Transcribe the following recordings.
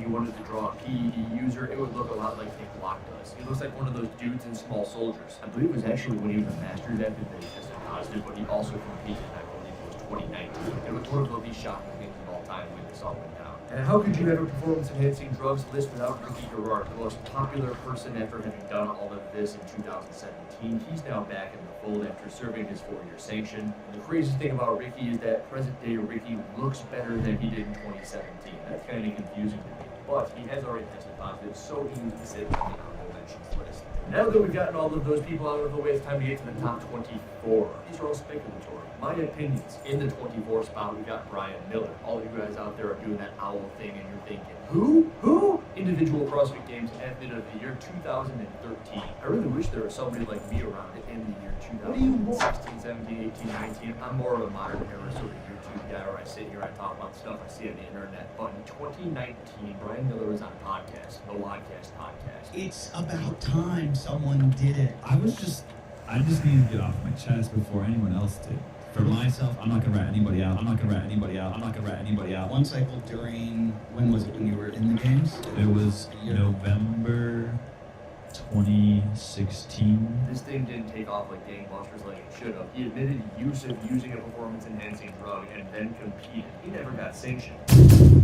you wanted to draw a PED user, it would look a lot like Nick Block does. He looks like one of those dudes in Small Soldiers. I believe it was actually when he was a Masters athlete that he tested positive, but he also competed, I believe it was 2019. It was one of the least shocking things of all time when this all went down. And how could you have a performance-enhancing drugs list without Ricky Garrard, the most popular person after having done all of this in 2017? He's now back in the fold after serving his 4-year sanction. And the craziest thing about Ricky is that present-day Ricky looks better than he did in 2017. That's kind of confusing to me. But he has already tested positive, so he needs to sit on the honorable mentions list. Now that we've gotten all of those people out of the way, it's time to get to the top 24. These are all speculatory. My opinions. In the 24 spot, we got Brian Miller. All of you guys out there are doing that owl thing, and you're thinking, who? Individual CrossFit Games Athlete of the Year 2013. I really wish there was somebody like me around in the year 2016, 17, 18, 19. I'm more of a modern era sort of YouTube guy where I sit here, I talk about stuff I see on the internet. But in 2019, Brian Miller was on podcast, the Lodcast podcast. It's about time someone did it. I just needed to get off my chest before anyone else did. For myself, I'm not gonna rat anybody out. One cycle during, when was it, when you were in the games? It was November 2016. This thing didn't take off like gangbusters like it should have. He admitted use of using a performance-enhancing drug and then competed. He never got sanctioned.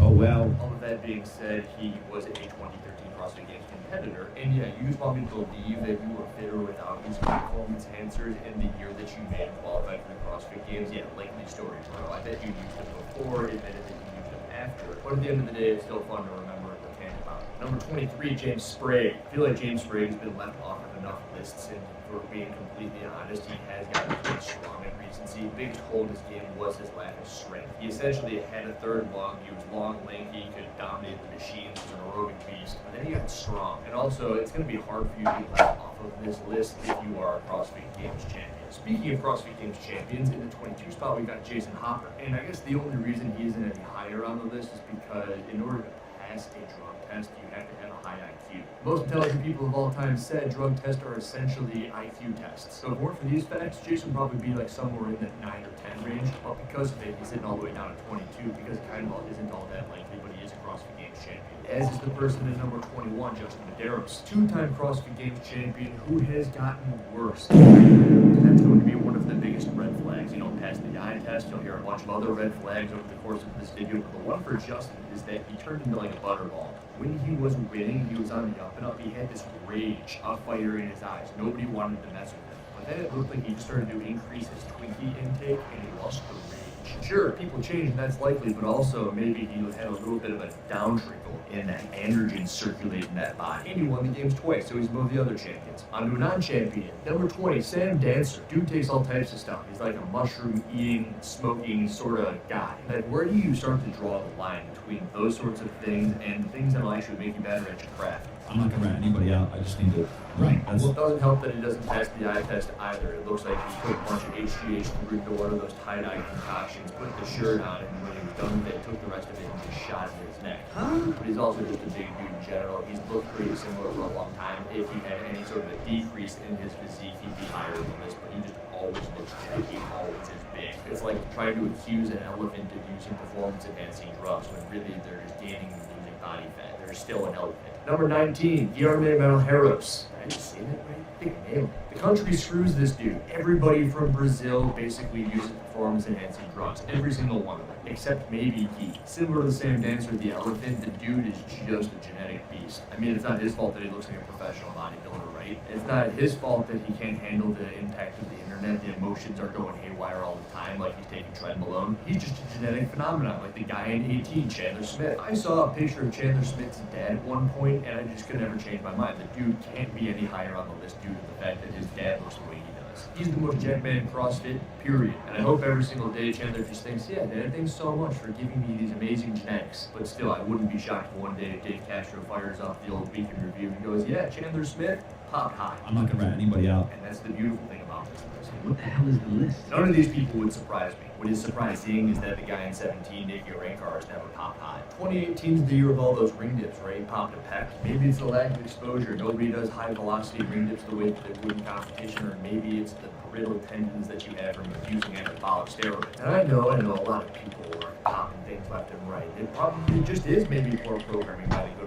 Oh well. All of that being said, he was a 2013 CrossFit Games competitor, and yeah, you just want me to believe that you were fitter without using performance enhancers in the year that you made and qualified for the CrossFit Games. Yeah, likely story, bro. I bet you used them before, admitted that you used them after. But at the end of the day, it's still fun to remember and recant about. Number 23, James Sprague. I feel like James Sprague has been left off of enough lists, and for being completely honest, he has gotten pretty strong in recency. The biggest hole in his game was his lack of strength. He essentially had a third lung. He was long, lanky, could dominate the machines, was an aerobic beast. But then he got strong. And also, it's going to be hard for you to be left off of this list if you are a CrossFit Games champion. Speaking of CrossFit Games champions, in the 22 spot, we got Jason Hopper. And I guess the only reason he isn't any higher on the list is because in order to pass a drug test, you have to have a high IQ. Most intelligent people of all time said drug tests are essentially IQ tests. So if it weren't for these facts, Jason would probably be like somewhere in the 9 or 10 range. But because of it, he's sitting all the way down at 22 because it kind of isn't all that likely, but he is a CrossFit Games champion. As is the person in number 21, Justin Medeiros, two-time CrossFit Games champion who has gotten worse. And that's going to be one of the biggest red flags. You don't pass the eye test, you'll hear a bunch of other red flags over the course of this video. But the one for Justin is that he turned into like a butterball. When he was winning, he was on the up and up. He had this rage, a fire in his eyes. Nobody wanted to mess with him. But then it looked like he just started to increase his Twinkie intake, and he lost the rage. Sure, people change, and that's likely, but also maybe he had a little bit of a down trickle in that androgen circulating in that body. And he won the games twice, so he's above the other champions. On to a non-champion. Number 20, Sam Dancer. Dude takes all types of stuff. He's like a mushroom-eating, smoking sort of guy. Like, where do you start to draw the line between those sorts of things and things that will actually make you better at your craft? I'm not gonna rat anybody out. I just need to. Right. Well, it doesn't help that he doesn't pass the eye test either. It looks like he put a bunch of HGH through into one of those tie-dye concoctions, put the shirt on, and when he was done with it, took the rest of it and just shot it in his neck. But he's also just a big dude in general. He's looked pretty similar for a long time. If he had any sort of a decrease in his physique, he'd be higher than this, but he just always looks big. He always is big. It's like trying to accuse an elephant of using performance-enhancing drugs when really they're just gaining and losing body fat. They're still an elephant. Number 19, Guilherme Malheiros. Did I just say that right? I think I nailed it. The country screws this dude. Everybody from Brazil basically uses performance-enhancing drugs. Every single one of them. Except maybe he. Similar to the Sam Dancer, the elephant, the dude is just a genetic beast. I mean, it's not his fault that he looks like a professional bodybuilder, right? It's not his fault that he can't handle the impact of the internet. The emotions are going haywire all the time, like he's taking Trenbolone. He's just a genetic phenomenon, like the guy in 18, Chandler Smith. I saw a picture of Chandler Smith's dad at one point, and I just could never change my mind. The dude can't be any higher on the list due to the fact that his dad looks the way he does. He's the most jacked man in CrossFit, period. And I hope every single day Chandler just thinks, yeah, Dad, thanks so much for giving me these amazing genetics. But still, I wouldn't be shocked if one day Dave Castro fires off the old week in review and goes, yeah, Chandler Smith, popped high. I'm not gonna rat anybody out. And that's the beautiful thing about this list. What the hell is the list? None of these people would surprise me. What is surprising is that the guy in 17, Nick Urankar, has never popped high. 2018 is the year of all those ring dips, right? He popped a pec. Maybe it's the lack of exposure. Nobody does high velocity ring dips the way that they would in competition, or maybe it's the brittle tendons that you have from using anabolic steroids. And I know a lot of people are popping things left and right. It probably just is maybe poor programming by the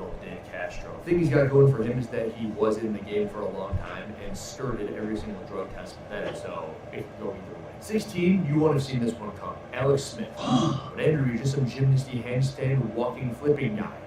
Castro. The thing he's got going for him is that he was in the game for a long time and skirted every single drug test then, so it could go either way. 16, you won't have seen this one come. Alex Smith. But Andrew, you're just some gymnasty handstand walking flipping guy.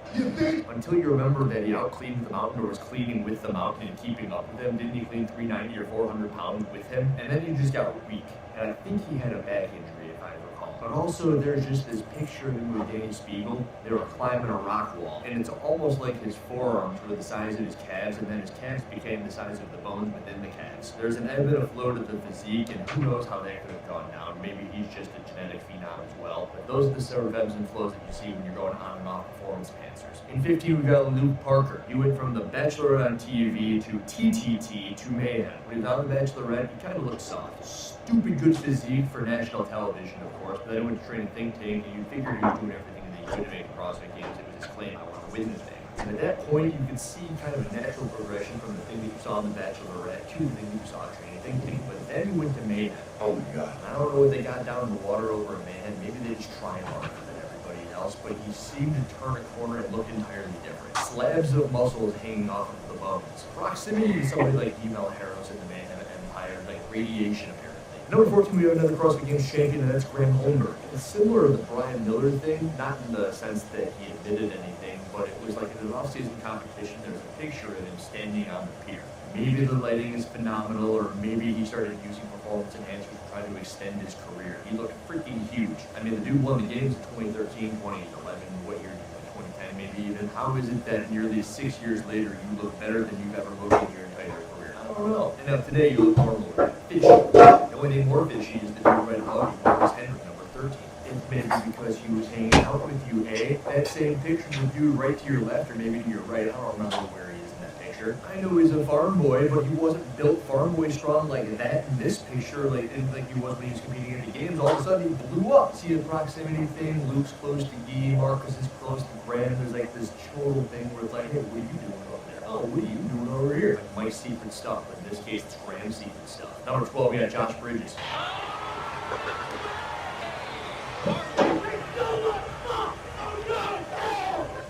Until you remember that he out-cleaned the mountain or was cleaning with the mountain and keeping up with him. Didn't he clean 390 or 400 pounds with him? And then he just got weak. And I think he had a back injury, if I recall. But also, there's just this picture of him with Danny Spiegel. They were climbing a rock wall. And it's almost like his forearms were the size of his calves, and then his calves became the size of the bones within the calves. There's an ebb and a flow to the physique, and who knows how that could have gone down. Maybe he's just a genetic phenom as well. But those are the sort of ebbs and flows that you see when you're going on and off performance enhancers. In 15, we've got Luke Parker. He went from The Bachelor on TV to TTT to Mayhem. When he was on The Bachelorette, he kind of looked soft. Stupid good physique for national television, of course, but then he went to train a think tank, and you figured he was doing everything that he could to make CrossFit Games. It was his claim, I want to win the thing. And at that point, you could see kind of a natural progression from the thing that you saw on The Bachelorette to the thing that you saw at training think tank. But then he went to Mayhem. Oh my God. I don't know what they got down in the water over at Mayhem. Maybe they just tried harder than everybody else, but he seemed to turn a corner and look entirely different. Slabs of muscles hanging off of the bones. Proximity to somebody like Email Harris in the Mayhem Empire, like radiation apparently. Number 14, we have another CrossFit Games champion, and that's Graham Holmberg. It's similar to the Brian Miller thing, not in the sense that he admitted anything, but it was like in an off-season competition, there was a picture of him standing on the pier. Maybe the lighting is phenomenal, or maybe he started using performance enhancers to try to extend his career. He looked freaking huge. I mean, the dude won the games in 2013, 2011, what year? 2010 maybe even. How is it that nearly 6 years later you look better than you've ever looked in your entire career? I don't know. And now today you look normal, fishy. The only thing more fishy is the dude right above you, Marcus Henry, number 13. It may be because he was hanging out with you, that same picture of you right to your left, or maybe to your right. I don't remember where he is in that picture. I know he's a farm boy, but he wasn't built farm boy strong like that in this picture, like he was when he was competing in the games. All of a sudden he blew up. See the proximity thing? Luke's close to Guy, Marcus is close to Graham. There's like this total thing where it's like, hey, what are you doing over there? Oh, what are you doing over here? Like my secret stuff, but in this case it's Graham's secret stuff. Number 12, we got Josh Bridges.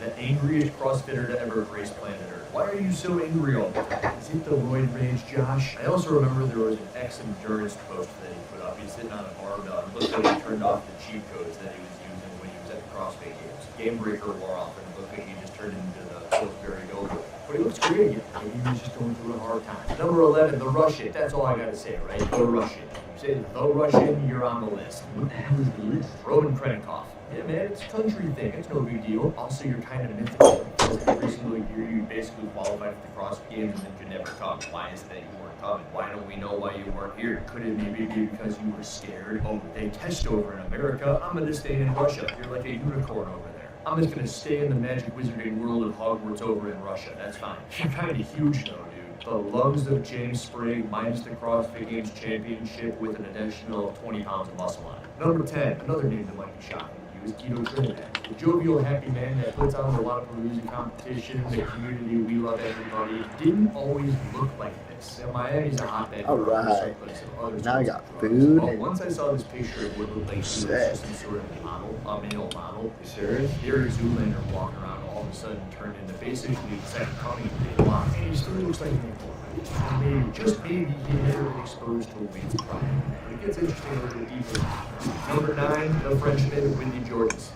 The angriest CrossFitter to ever grace planet Earth. Why are you so angry all the time? Is it the roid rage, Josh? I also remember there was an ex-endurance post that he put up. He's sitting on a barbell. It looked like he turned off the cheat codes that he was using when he was at the CrossFit Games. Game breaker wore off, and it looked like he just turned into the Pillsbury Doughboy. But he looks great again. Maybe he was just going through a hard time. Number 11, the Russian. That's all I gotta say, right? The Russian. You say the Russian, you're on the list. What the hell is the list? Roman Krennikov. Yeah, man, it's a country thing. It's no big deal. Also, you're kind of mythical because every single year you basically qualified for the CrossFit Games and then you never come. Why is it that you weren't coming? Why don't we know why you weren't here? Could it maybe be because you were scared? Oh, they test over in America. I'm going to stay in Russia. You're like a unicorn over there. I'm just going to stay in the magic wizarding world of Hogwarts over in Russia. That's fine. You're kind of huge though, dude. The lungs of James Sprague minus the CrossFit Games championship with an additional 20 pounds of muscle on it. Number 10, another name that might be shocking. Is Guido Trinidad, the jovial, happy man that puts on a lot of Lollapalooza competitions, the community, we love everybody, didn't always look like this. And Miami's a hotbed for Alright. other Now I sorts got of drugs. food But and- once I saw this picture, it would look like he was just some sort of model, a male model. Serious? Eric Zoolander walking around all of a sudden turned into basically the second coming of Big Block, and he still looks like an import. Maybe, just maybe, he never been exposed to a weed's prior. But it gets interesting a little deeper. Number 9, the Frenchman, Willie Georges.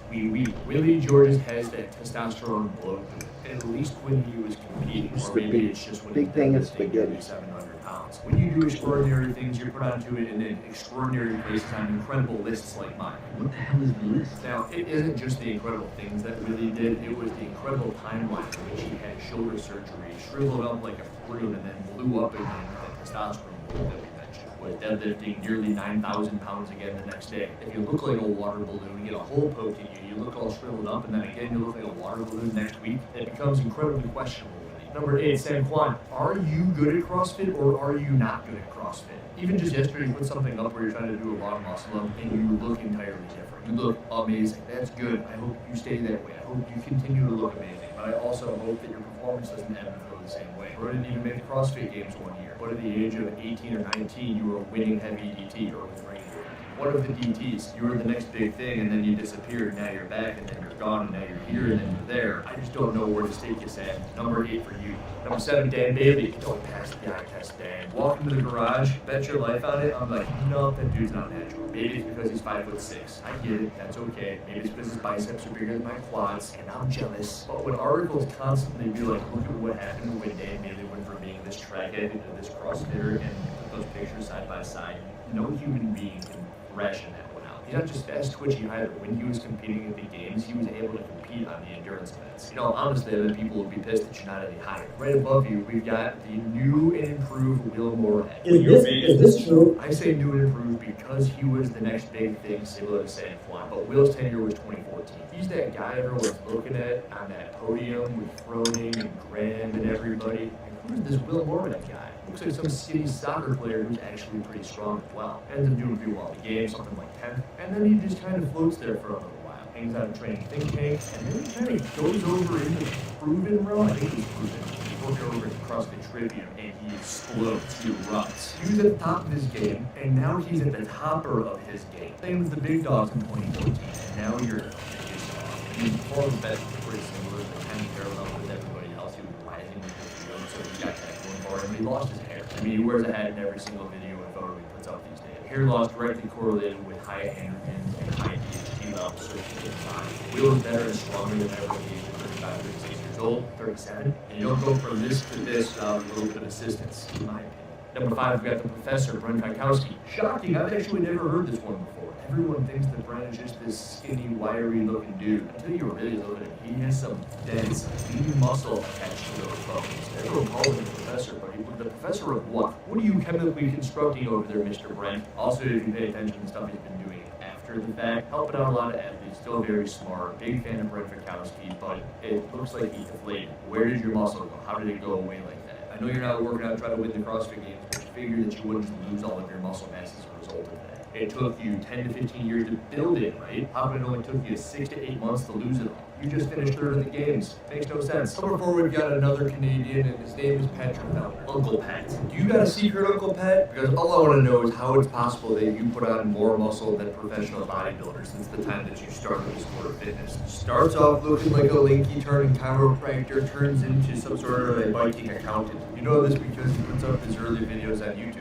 Willie Georges has that testosterone blow to it, at least when he was competing, It's or the maybe big- it's just when big he's thing is deadlifting spaghetti. nearly 700 pounds. When you do extraordinary things, you're put onto it in extraordinary places on incredible lists like mine. What the hell is the list? Now, it isn't just the incredible things that Willie did, it was the incredible timeline in which he had shoulder surgery, shriveled up like a fruit, and then blew up again with that testosterone blow that we mentioned. Was deadlifting nearly 9,000 pounds again the next day. If you look like a water balloon, you get a hole poked in you, you look all shriveled up, and then again you look like a water balloon next week, it becomes incredibly questionable. Number 8, San Juan. Are you good at CrossFit or are you not good at CrossFit? Even just yesterday, you put something up where you're trying to do a long muscle up and you look entirely different. You look amazing. That's good. I hope you stay that way. I hope you continue to look amazing. But I also hope that your performance doesn't ebb and flow the same way. Or didn't even make the CrossFit Games one year. But at the age of 18 or 19, you were winning heavy DT or with regular DT. one of the DTs. You were the next big thing, and then you disappeared. Now you're back, and then you're gone, and now you're here, and then you're there. I just don't know where to stake you, Sam. Number 8 for you. Number 7, Dan Bailey. Don't pass the eye test, Dan. Walk into the garage, bet your life on it. I'm like, no, that dude's not natural. Maybe it's because he's 5'6". I get it. That's okay. Maybe it's because his biceps are bigger than my quads, and I'm jealous. But when articles constantly be like, look at what happened when Dan Bailey went from being this trackhead into this CrossFitter, and put those pictures side by side, no human being can ration that one out. He's not just fast twitchy either. When he was competing at the games, he was able to compete on the endurance events. You know, honestly, other people would be pissed that you're not any higher. Right above you, we've got the new and improved Will Moorhead. Is this true? I say new and improved because he was the next big thing similar to San Juan, but Will's tenure was 2014. He's that guy everyone's looking at on that podium with Froning and Graham and everybody. Who's this Will Moorhead guy? Looks like some skinny soccer player who's actually pretty strong as well. Ends up doing pretty well in the game, something like 10th, and then he just kind of floats there for a little while. Hangs out in training think tank, and then he kind of goes over into Proven realm. I think it was Proven. He worked over to CrossFit Tribune, and he explodes. He erupts. He was at the top of his game, and now he's at the topper of his game. Same with the big dogs in 2014, and now you're the biggest dog. I mean, before the best was pretty similar, but kind of parallel with everybody else. He was rising with the field, so he got that going for him. He lost his hair. I mean, he wears a hat in every single video and photo he puts out these days. Hair loss directly correlated with high androgens and high DHT levels circulating in the body. Will is better and stronger than ever when he's 35, 36 years old, 37, and you don't go from this to this without a little bit of assistance, in my opinion. Number 5, we got the professor, Brent Fikowski. Shocking, I've actually never heard this one before. Everyone thinks that Brent is just this skinny, wiry-looking dude. Until you really look at him, he has some dense, lean muscle attached to those bones. Everyone calls him the professor, but he's the professor of what? What are you chemically constructing over there, Mr. Brent? Also, if you pay attention to the stuff he's been doing after the fact, helping out a lot of athletes, still very smart, big fan of Brent Fikowski, but it looks like he deflated. Where did your muscle go? How did it go away like that? I know you're not working out trying to win the CrossFit Games, but you figured that you wouldn't lose all of your muscle mass as a result of that. It took you 10 to 15 years to build it, right? How come it only took you 6 to 8 months to lose it all? You just finished 3rd in the games. Makes no sense. Number 4, we've got another Canadian, and his name is Patrick Feller. Uncle Pat. Do you got a secret, Uncle Pat? Because all I want to know is how it's possible that you put on more muscle than professional bodybuilders since the time that you started the sport of fitness. Starts off looking like a lanky turning chiropractor, turns into some sort of a biking accountant. You know this because he puts up his early videos on YouTube.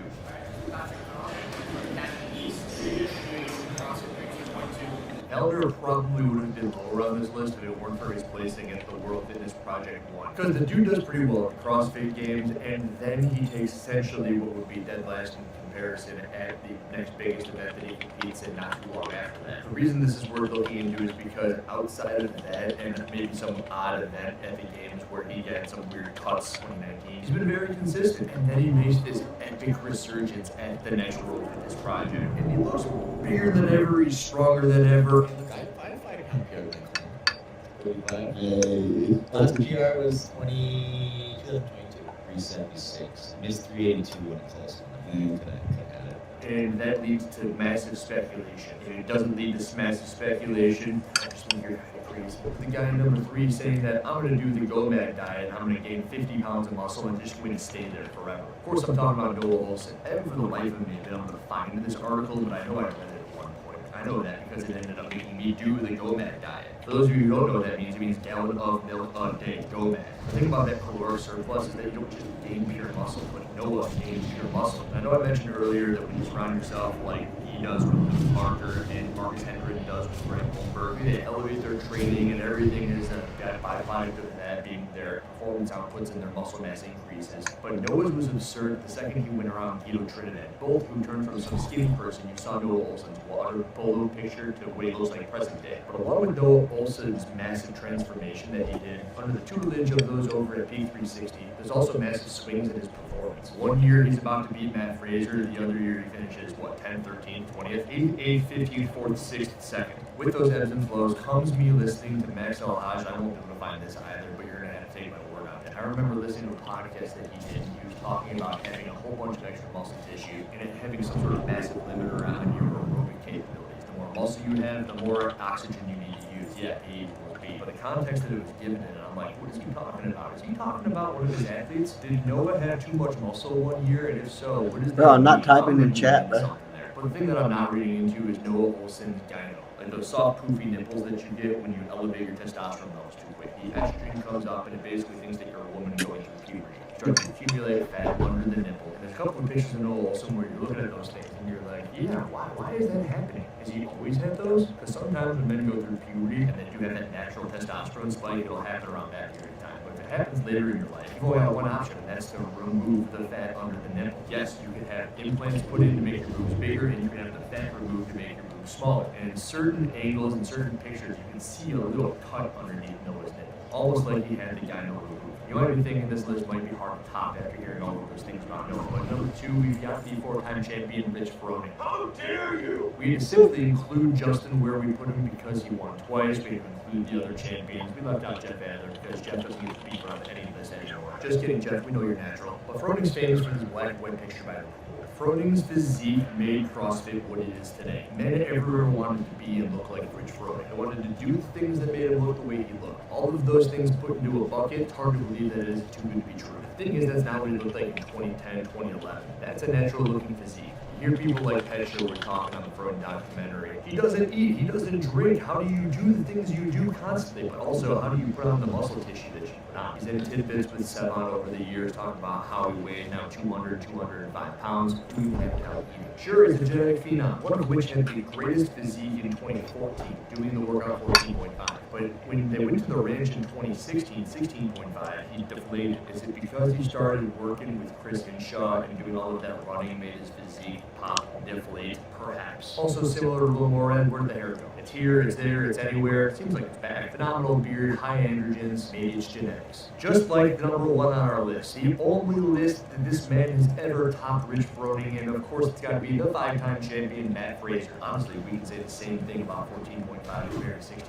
Elder probably would have been lower on this list if it weren't for his placing at the World Fitness Project 1. Because the dude does pretty well at the CrossFit Games, and then he takes essentially what would be dead last in comparison at the next biggest event that he competes in not too long after that. The reason this is worth looking into is because outside of that, and maybe some odd event at the Games where he had some weird cuts 2019, he's been very consistent. And then he makes this epic resurgence at the next World Fitness Project. And he looks bigger than ever, he's stronger than ever. Look, I fight a PR with 35. Hey. Last PR was 2022, 376. I missed 382 when it closed. Could have had it. And that leads to massive speculation. If it doesn't lead to massive speculation, I just think you're kind of crazy. The guy number 3 saying that I'm going to do the Gnomer diet, I'm going to gain 50 pounds of muscle and just going to stay there forever. Of course, I'm talking about Noah Olson. I haven't for the life of me been able to find this article, but I know I read it at one point. I know that because it ended up making me do the Gnomer diet. For those of you who don't know what that means, it means gallon of milk a day, Gnomer. The thing about that caloric surplus is that you don't just gain pure muscle, but Noah gains pure muscle. And I know I mentioned earlier that when you surround yourself like he does with Luke Parker and Marcus Hendren does with Greg Holmberg, they elevate their training and everything is got a byproduct of that being their performance outputs and their muscle mass increases. But Noah's was absurd the second he went around Keto Trinidad. Both who turned from some skinny person, you saw Noah Olson's water polo picture to what he looks like present day. But along with Noah Olson's massive transformation that he did under the tutelage of those over at Peak 360, there's also massive swings in his performance. One year he's about to beat Matt Fraser, the other year he finishes, 10th, 13th, 20th, 8th, 15th, 4th, 6th, 2nd. With those ebbs and flows comes me listening to Max El-Haj. I won't be able to find this either, but you're going to have to take my word on it. I remember listening to a podcast that he did, and he was talking about having a whole bunch of extra muscle tissue and it having some sort of massive limiter on your aerobic capabilities. The more muscle you have, the more oxygen you need to use. Yeah, he will be. But the context that it was given in, I'm like, what is he talking about? Is he talking about one of his athletes? Did Noah have too much muscle one year? And if so, what is that? Bro, I'm not typing in chat, bro. The thing that I'm not reading into is Noah Olson's gyno. Like those soft, poofy nipples that you get when you elevate your testosterone levels too quick. The estrogen comes up and it basically thinks that you're a woman going through puberty. You start to accumulate fat under the nipple. And there's a couple of pictures of Noah Olson where you're looking at those things and you're like, yeah, why is that happening? Has he always had those? Because sometimes when men go through puberty and they do have that natural testosterone spike, it'll happen around that period of time. But if it happens later in your life, you've only got one option, and that's to remove the fat under the nipple. Yes, you could have implants put in to make your boobs bigger, and you can have the fat removed to make your boobs smaller. And in certain angles and certain pictures, you can see a little cut underneath Noah's nipple, almost like he had the gyno removed. You might be thinking this list might be hard to top after hearing all of those things about Noah. But number 2, we've got the 4-time champion Rich Froning. How dare you! We simply include Justin where we put him because he won twice. We include the other champions. We left out Jeff Adler because Jeff doesn't get to be around any of this anymore. Just kidding, Jeff. We know you're natural. But Froning's famous for this black and white picture by the pool. Froning's physique made CrossFit what it is today. Men everywhere wanted to be and look like Rich Froning. They wanted to do things that made him look the way he looked. All of those things put into a bucket, it's hard to believe that it is too good to be true. The thing is, that's not what he looked like in 2010, 2011. That's a natural looking physique. You hear people like Pet Show were talking on the Froning documentary. He doesn't eat, he doesn't drink. How do you do the things you do constantly? But also, how do you put on the muscle tissue that you put on? He's had tidbits with Sevon over the years talking about how he weighs now 205 pounds, doing that without eating. Sure, he's a genetic phenom, one of which had the greatest physique in 2014, doing the workout 14.5. But when they went to the ranch in 2016, 16.5, he deflated. Is it because he started working with Chris Shaw and doing all of that running made his physique pop, deflate? Perhaps. Also similar to Will Moran, where'd the hair go? It's here, it's there, it's anywhere. It seems like it's back. Phenomenal beard, high androgens, maybe it's genetics. Just like the number 1 on our list, the only list that this man has ever topped Rich Froning, and of course it's got to be the 5-time champion Matt Fraser. Honestly, we can say the same thing about 14.5 compared to 16.5.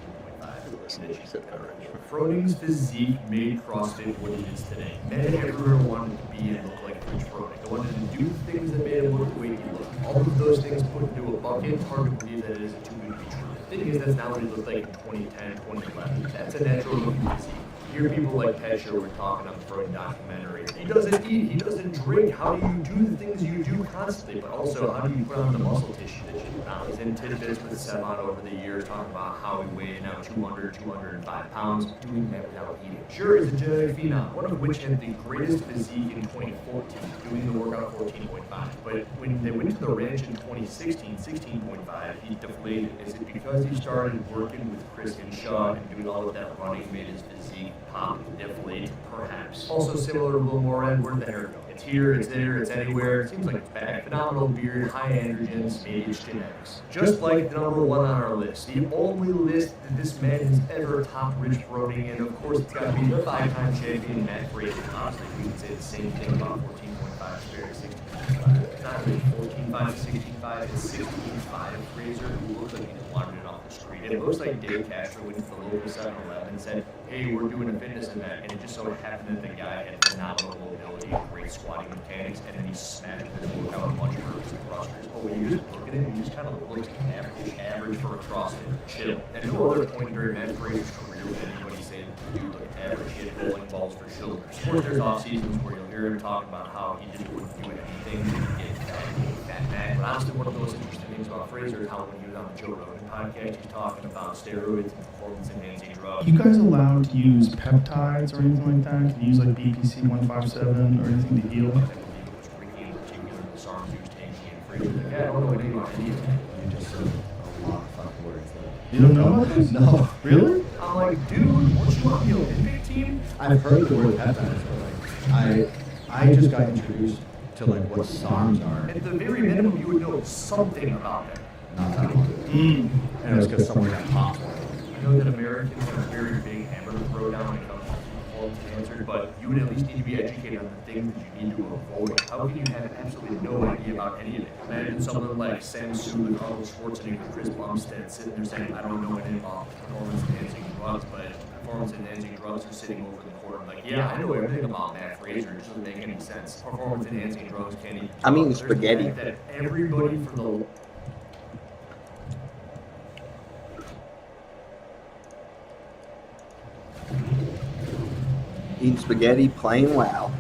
Froning's physique made CrossFit what it is today. Men everywhere wanted to be and look like Rich Froning. They wanted to do things that made him look the way he looked. All of those things put into a bucket, it's hard to believe that it isn't too good to be true. The thing is, that's not what he looked like in 2010, 2011. That's a natural looking physique. You hear people like Pet Show were talking on the Froning documentary. He doesn't eat, he doesn't drink. How do you do the things you do constantly? But also, how do you put on the muscle tissue that you put on? He's in tidbits with Sevon over the years talking about how he weighs now 205 pounds, doing that without eating. Sure, he's a genetic phenom, one of which had the greatest physique in 2014, doing the workout 14.5. But when they went to the ranch in 2016, 16.5, he deflated. Is it because he started working with Chris Shaw and doing all of that running made his physique pop, deflate? Perhaps. Also similar to Will Moran, where'd the hair go? It's here, it's there, it's anywhere. It seems like it's back. Phenomenal beard, high androgens, maybe it's genetics. Just like the number 1 on our list, the only list that this man has ever topped Rich Froning, and of course it's got to be the 5-time champion Matt Fraser. Honestly, we can say the same thing about 14.5 compared to 16.5. It's not really 14.5 to 16.5, it's 16.5 Fraser, who looks like he just wandered it off the street. It looks like Dave Castro went to the local 7-Eleven and said, hey, we're doing a fitness event, and it just so happened that the guy had phenomenal mobility and great squatting mechanics, and then he smashed his workout a bunch of burpees and thrusters. But when you just look at him, he just kind of looks average for a CrossFit. Chill. At no other point during Matt Fraser's career would anybody say that the dude looked average. He had bowling balls for shoulders. Of course, there's off seasons where you'll hear him talk about how he just wouldn't do anything to get fat back. But honestly, one of the most interesting things about Fraser is how when he was on the Joe Rogan podcast, he's talking about steroids and performance-enhancing drugs. You guys allowed to use peptides or anything like that? Can you use like BPC 157 or anything to heal? I believe it was Ricky in particular, the songs used Tanky and Fraser. Like, I don't know anything about any of that. You just said a lot of fucking words there. You don't know about this? No. Really? I'm like, dude, weren't you on the Olympic team? I've heard the word peptides, but like, I just got introduced to like what SARMs are. At the very minimum, you would know something about them. Not that long. And it was because someone got popped. I know that Americans have a very big hammer to throw down when it comes to performance cancer, but you would at least need to be educated on the things that you need to avoid. How can you have absolutely no idea about any of it? Imagine someone like Sam Sue with Arnold Schwarzenegger, Chris Bumstead sitting there saying, I don't know anything about performance-enhancing drugs, but performance-enhancing drugs are sitting over the corner. Like, yeah, I know everything about Matt Fraser. It doesn't make any sense. Performance-enhancing drugs can't even. I mean, There's the spaghetti. fact that everybody for the Eat spaghetti plain wow.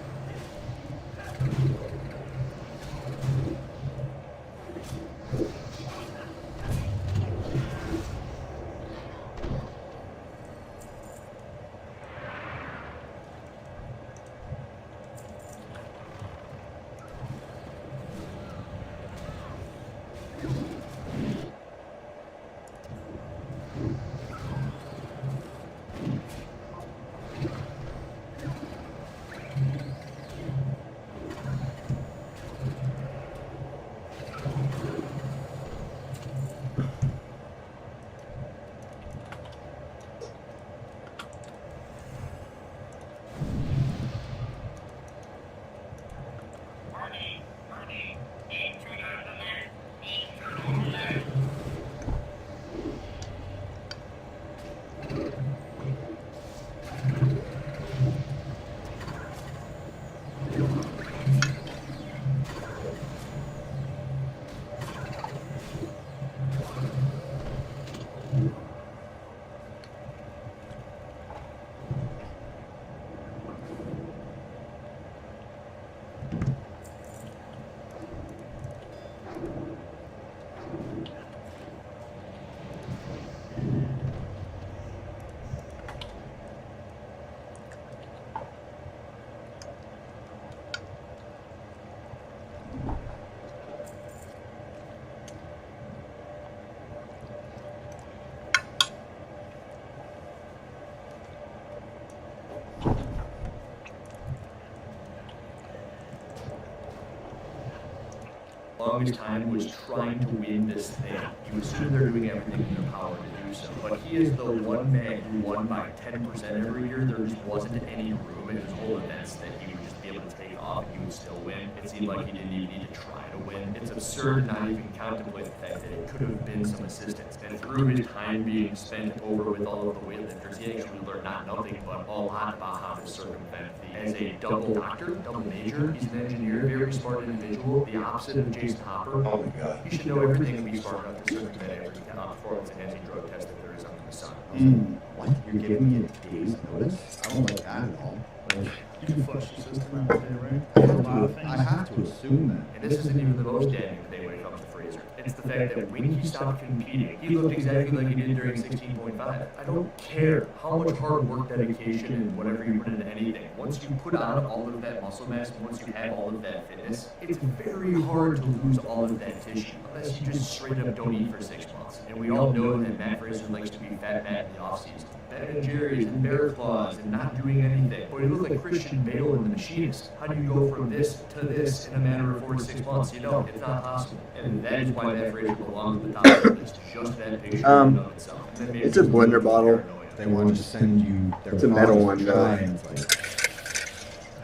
longest time was trying to win this thing. He was sitting there doing everything in their power to do so. But he is the one man who won by 10% every year. There just wasn't any room in his whole events that he would just be able to take off and he would still win. It seemed like he didn't even need to try to win. It's absurd not even contemplate the fact that it could have been some assistance. And through his time being spent over with all of the weightlifters, he actually learned not nothing but a lot about how to circumvent the. As a double doctor, double major, he's an engineer, very smart individual, the opposite of Jason Hopper. Oh my God. You should know everything to be smart enough to circumvent every performance-enhancing drug test that there is under the sun. What? You're giving me a day's notice? I don't like that at all. Like, You can flush the system out today, right? There's a lot of things. I have to assume that. And this isn't even the most damning thing when it comes to Fraser. It's the fact that when he stopped competing, he looked exactly like he did during 16.5. I don't care how much hard work, dedication, and whatever you put into anything. Once you put on all of that muscle mass, and once you have all of that fitness, it's very hard to lose all of that tissue unless you just straight up don't eat for 6 months. And we all know that Matt Fraser likes to be fat Matt in the offseason. Ben and Jerry's and Bear Claws and not doing anything. But he looked like Christian Bale in The Machinist. How do you go from this to this in a matter of 4 to 6 months? You know, it's not possible. And that is why Matt Fraser belongs at the top of the list. Just that picture in and of itself. And then It's a blender bottle. They want to send you their It's a metal products one, to though. try and it's like,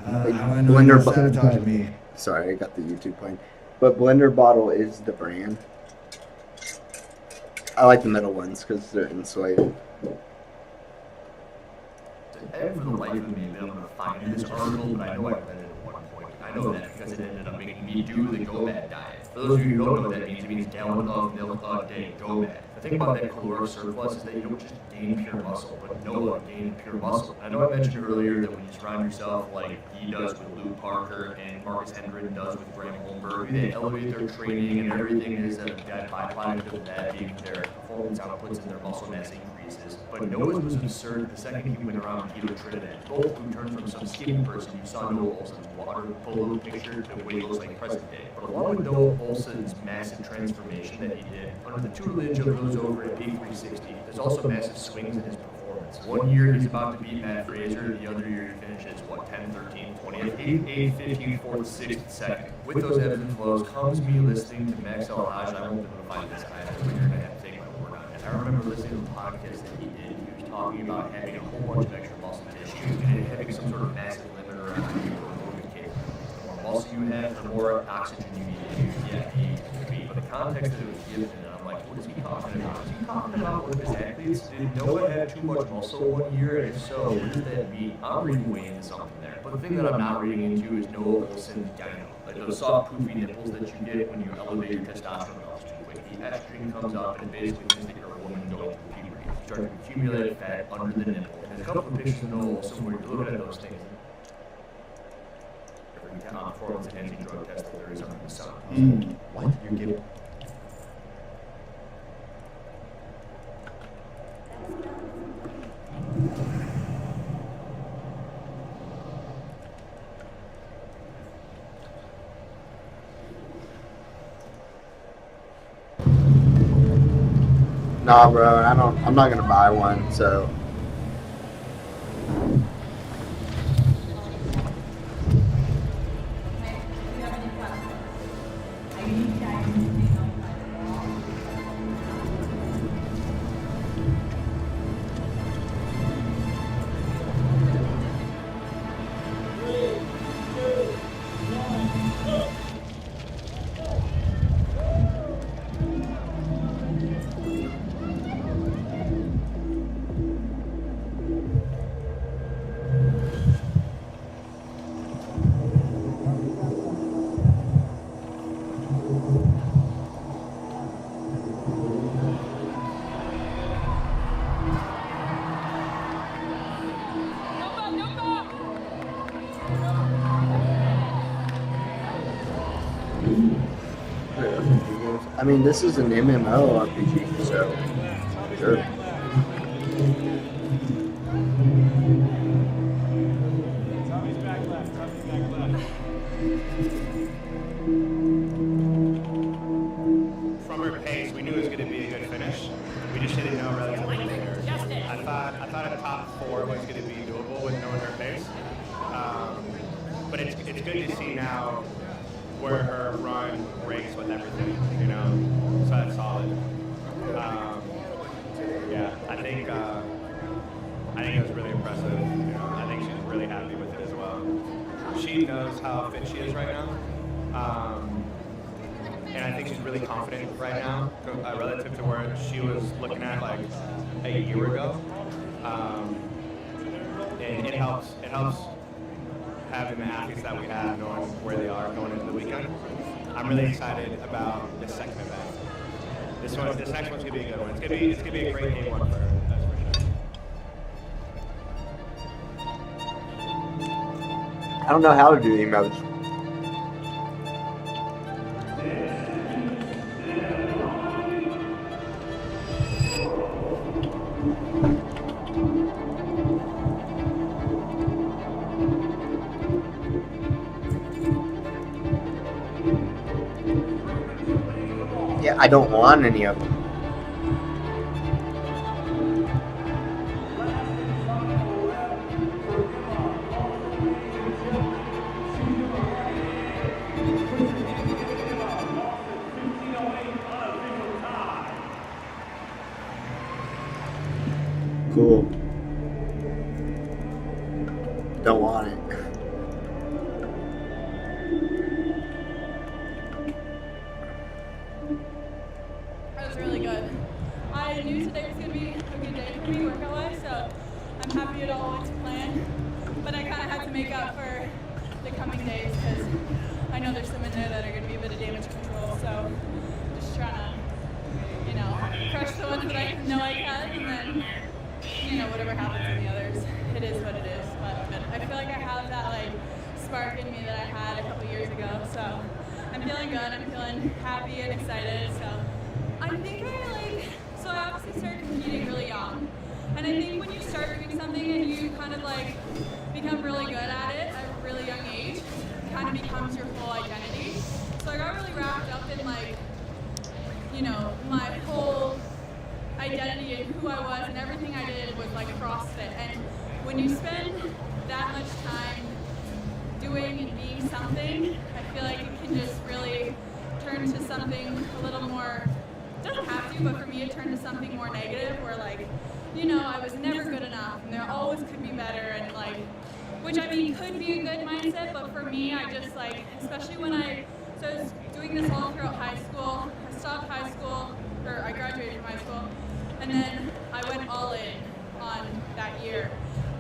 I know Blender you're bo- sabotaging me. Sorry, I got the YouTube playing. But Blender Bottle is the brand. I like the metal ones because they're insulated. And for the life of me, I've been able to find this article, but I know I read it at one point. I know that because it ended up making me do the GOMAD diet. For those of you who don't know what that means, it means gallon of milk a day, GOMAD. The thing about that caloric surplus is that you don't just gain pure muscle, but Noah gained pure muscle. I know I mentioned earlier that when you surround yourself like he does with Luke Parker and Marcus Hendren does with Graham Holmberg, they elevate their training and everything is a byproduct of that being their performance outputs and their muscle mass increases. But Noah's was absurd the second he went around Keto Trinidad. Both who turned from some skinny person, you saw Noah Olson's water polo picture to what he looks like present day. But along with Noah Olson's massive transformation that he did, under the tutelage of those over at Peak 360, there's also massive swings in his performance. 1 year he's about to beat Matt Fraser, the other year he finishes, 10, 13, 20th, 8, 15, 4th, 6th, 2nd. With those ebbs and flows comes me listening to Max El Haj. I won't be able to find this guy, but you're going to have to take my word on it. I remember listening to the podcast that he did. He was talking about having a whole bunch of extra muscle tissue and having some sort of massive limiter on you or movement capability. The more muscle you have, the more oxygen you need to use. Yeah, he beat. But the context that it was given, and I'm like, what is he talking about? Is he talking about with his athletes? Did Noah have too much muscle 1 year? If so, what does that mean? I'm reading way into something there. But the thing that I'm not reading into is Noah Olson gyno. Like those soft, poofy nipples that you get when you elevate your testosterone levels too quick. The estrogen comes up and it basically means that you're a woman going through puberty. You start to accumulate fat under the nipple. And there's a couple of pictures of Noah Olson where you're looking at those things. Every performance enhancing drug test that there is under the sun. What? You're giving. Nah, bro, I'm not gonna buy one, so. I mean, this is an MMO RPG, so sure. From our pace, we knew it was going to be a good finish. We just didn't know relatively later. I thought a top 4 was going to be doable with knowing her pace. But it's good to see now where her run ranks with everything, you know. So that's solid. Yeah, I think it was really impressive. You know, I think she's really happy with it as well. She knows how fit she is right now, and I think she's really confident right now relative to where she was looking at like a year ago. And it helps having the athletes that we have knowing where they are going into the weekend. I'm really excited about this second event. This next one's gonna be a good one. It's gonna be a great day one for her. That's for sure. I don't know how to do emotes. Yeah, I don't want any of them. Cool. Don't want it. That was really good. I knew today was going to be a good day for me workout-wise, so I'm happy it all went to plan. But I kind of had to make up for the coming days because I know there's some in there that are going to be a bit of damage control. So just trying to, you know, crush the ones that I know I can, and then, you know, whatever happens in the others, it is what it is. But I feel like I have that like spark in me that I had a couple years ago. So I'm feeling good. I'm feeling happy and excited. So I think I obviously started competing really young. And I think when you start doing something and you kind of like become really good at it at a really young age, it kind of becomes your full identity. So I got really wrapped up in like, you know, my whole identity and who I was and everything I did was like CrossFit. And when you spend that much time doing and being something, I feel like it can just really turn to something a little more, it doesn't have to, but for me it turned to something more negative where like, you know, I was never good enough and there always could be better and like, which I mean could be a good mindset, but for me I just like, especially when I was doing this all throughout high school, I stopped high school, or I graduated from high school, and then I went all in on that year.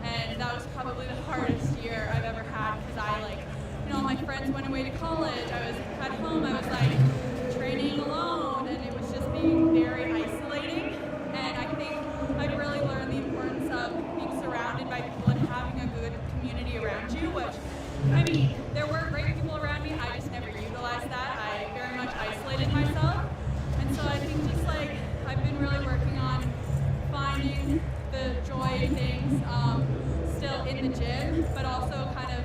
And that was probably the hardest year I've ever had because I like, you know, all my friends went away to college. I was at home, I was like training alone, and it was just being very isolating. And I think I've really learned the importance of being surrounded by people and having a good community around you, which, I mean, there were great people around me, I just never utilized that. I very much isolated myself. And so I think just like, I've been really working on finding the joy in things still in the gym, but also kind of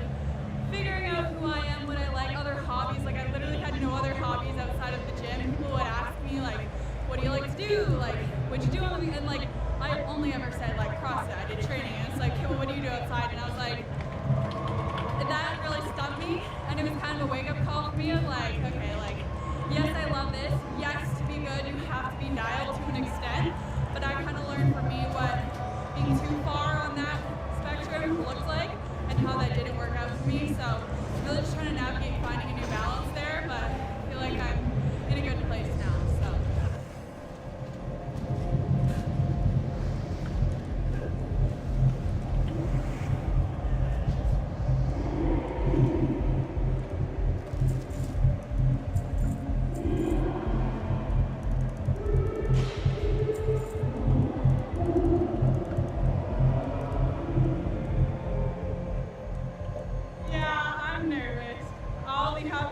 figuring out who I am, what I like, other hobbies. Like I literally had no other hobbies outside of the gym. People would ask me like, what do you like to do? Like, what'd you do on the weekend? And like, I only ever said like CrossFit, I did training. And it's like, okay, well, what do you do outside? And I was like, and that really stuck me. And it was kind of a wake up call for me of like, okay, like, yes, I love this. Yes, to be good, you have to be dialed to an extent. But I kind of learned for me what being too far on that spectrum looks like and how that didn't work out for me. So really just trying to navigate finding a new balance there, but I feel like I'm in a good place now. So.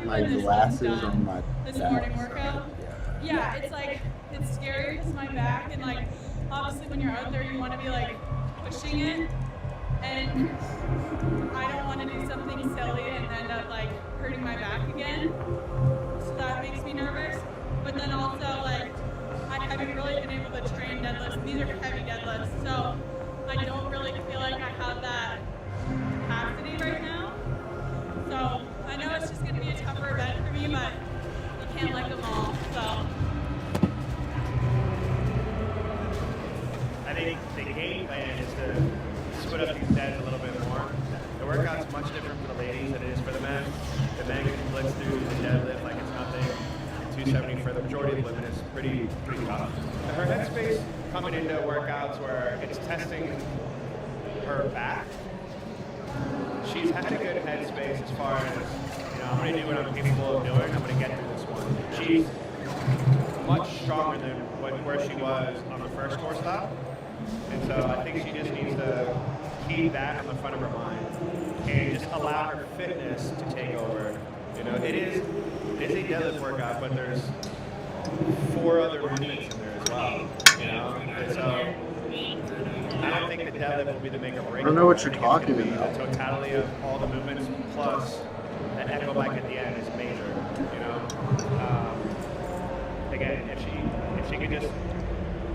My glasses on my this back. morning workout. Yeah, it's like, it's scary because my back, and like, obviously when you're out there, you want to be like pushing it, and I don't want to do something silly and end up like hurting my back again. So that makes me nervous. But then also like, I haven't really been able to train deadlifts. These are heavy deadlifts, so I don't really feel like I have that capacity right now. So I know it's just going to be a tougher event for me. workout's much different for the ladies than it is for the men. The men can blitz through the deadlift like it's nothing. 270 for the majority of the women is pretty tough. Her headspace coming into workouts where it's testing her back. She's had a good headspace as far as, I'm going to do what I'm capable of doing. I'm going to get through this one. She's much stronger than where she was on the first core stop. And so I think she just needs to keep that on the front of her mind and just allow her fitness to take over. It is a deadlift workout, but there's 4 other movements in there as well. And so I don't think the deadlift will be the make or break. I don't know what you're talking about. The totality of all the movements plus the echo bike at the end is major. Again, if she could just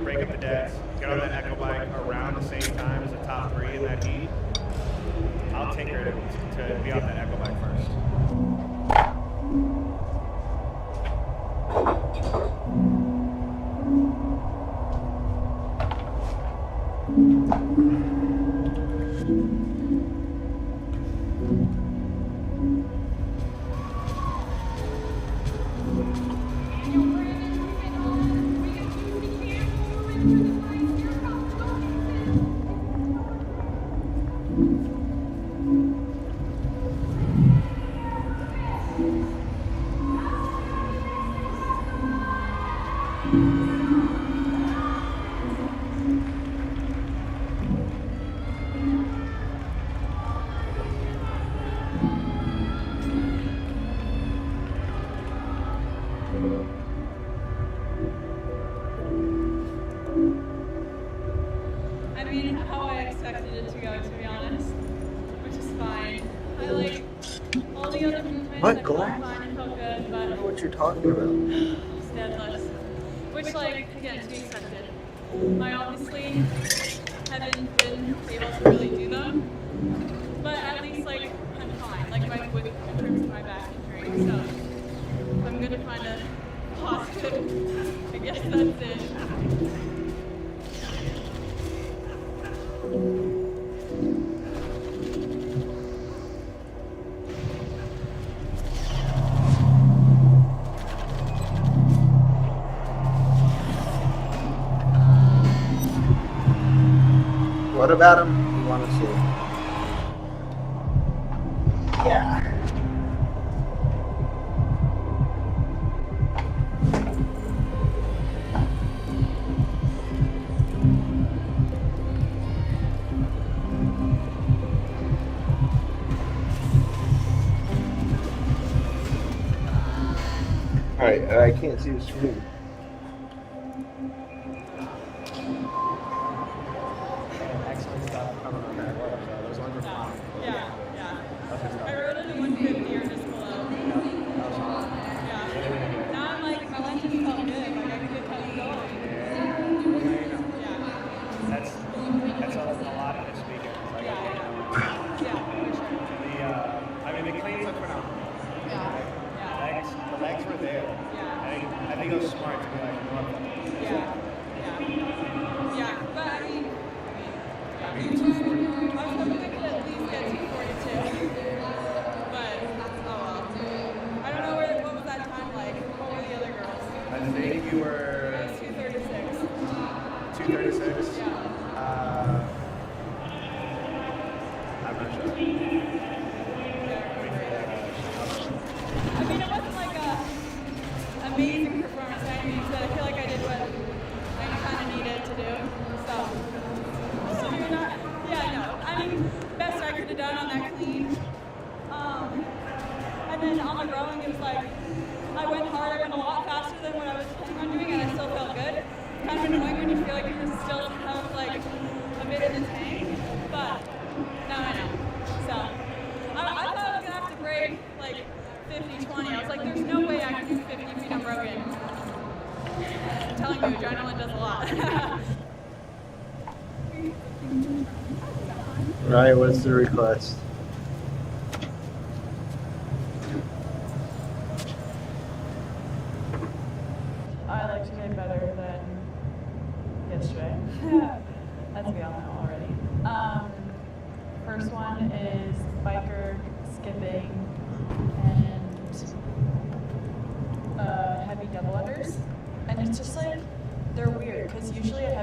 break up the deads, get on that echo bike around the same time as the top 3 in that heat, I'll take her to be on that echo bike first. I mean, how I expected it to go, to be honest, which is fine. I like all the other movements. What I felt glass? fine and felt good, I don't know but what you're talking about. deadlifts, which, again, to be expected. I obviously haven't been able to really do them, but at least, I'm fine, in terms of my back injury, so I'm going to find a positive. I guess that's it. What about him? You want to see? Yeah. Alright, I can't see the screen. Excellent stuff coming on that work. So those ones are fine. Yeah. I wrote it in 150 or just below. Yeah. Now I'm my lunch just felt good. I can get kind of going. Yeah. That's a lot of this weekend. Yeah, for sure. The cleans look phenomenal. Yeah. The legs were there. Yeah. I think it was smart to be like, Yeah. But I mean, I was hoping I could at least get 242. But, oh well. I don't know what was that time like. What were the other girls? I think you It were was 236. 236. Yeah. I'm not sure. I mean, it wasn't like a amazing performance by any means, but I feel like I did what I kind of needed to do. So, maybe not. Yeah, no. I mean, best I could have done on that clean. And then on the rowing, it was like I went hard, I went a lot faster than what I was planning on doing, and I still felt good. Kind of annoying when you feel like you still have a bit in the tank, but no. So, I thought I was gonna have to break 50-20. I was like, there's no way I can do 50 feet unbroken. I'm telling you, adrenaline does a lot. Right, what's the request? I like to get better than yesterday. As we all know already. First one is bike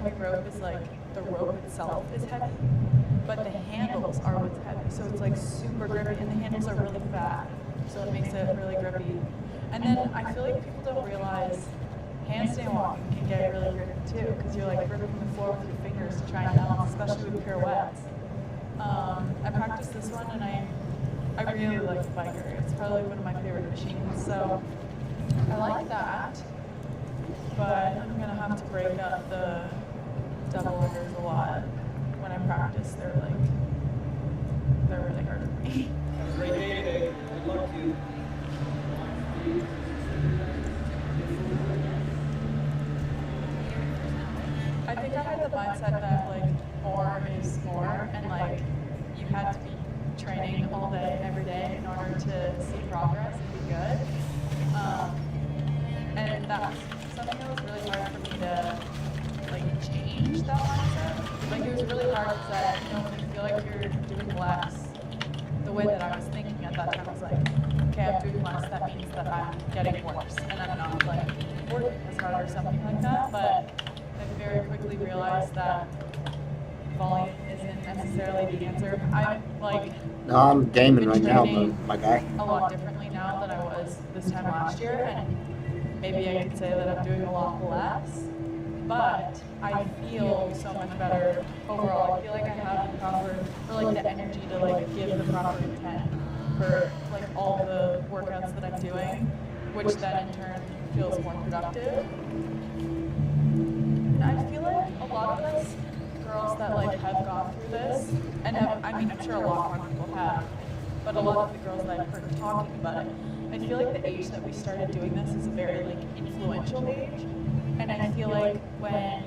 heavy rope is like the rope itself is heavy, but the handles are what's heavy. So it's like super grippy, and the handles are really fat, so it makes it really grippy. And then I feel like people don't realize handstand walking can get really grippy too, because you're like gripping the floor with your fingers to try and balance, especially with pirouettes. I practiced this one, and I really like the biker. It's probably one of my favorite machines, so I like that. But I'm gonna have to break up the double unders a lot when I practice. They're really hard for me. Great day today. Good luck to you. I think I had the mindset that like more is more, and like you had to be training all day, every day in order to see progress and be good. And that was something that was really hard for me to like change that mindset. Like it was really hard because when you feel like you're doing less, the way that I was thinking at that time was like, okay, I'm doing less, that means that I'm getting worse, and I'm not like working as hard or something like that. But I very quickly realized that volume isn't necessarily the answer. I'm like, No, I'm gaming right now, training my guy. a lot differently now than I was this time last year, and maybe I could say that I'm doing a lot less, but I feel so much better overall. I feel like I have the proper, or like the energy to like give the proper intent for like all the workouts that I'm doing, which then in turn feels more productive. And I feel like a lot of us girls that like have gone through this, and have, I mean, I'm sure a lot more people have, but a lot of the girls that I've heard talking about it, I feel like the age that we started doing this is a very like influential age. And I feel like when,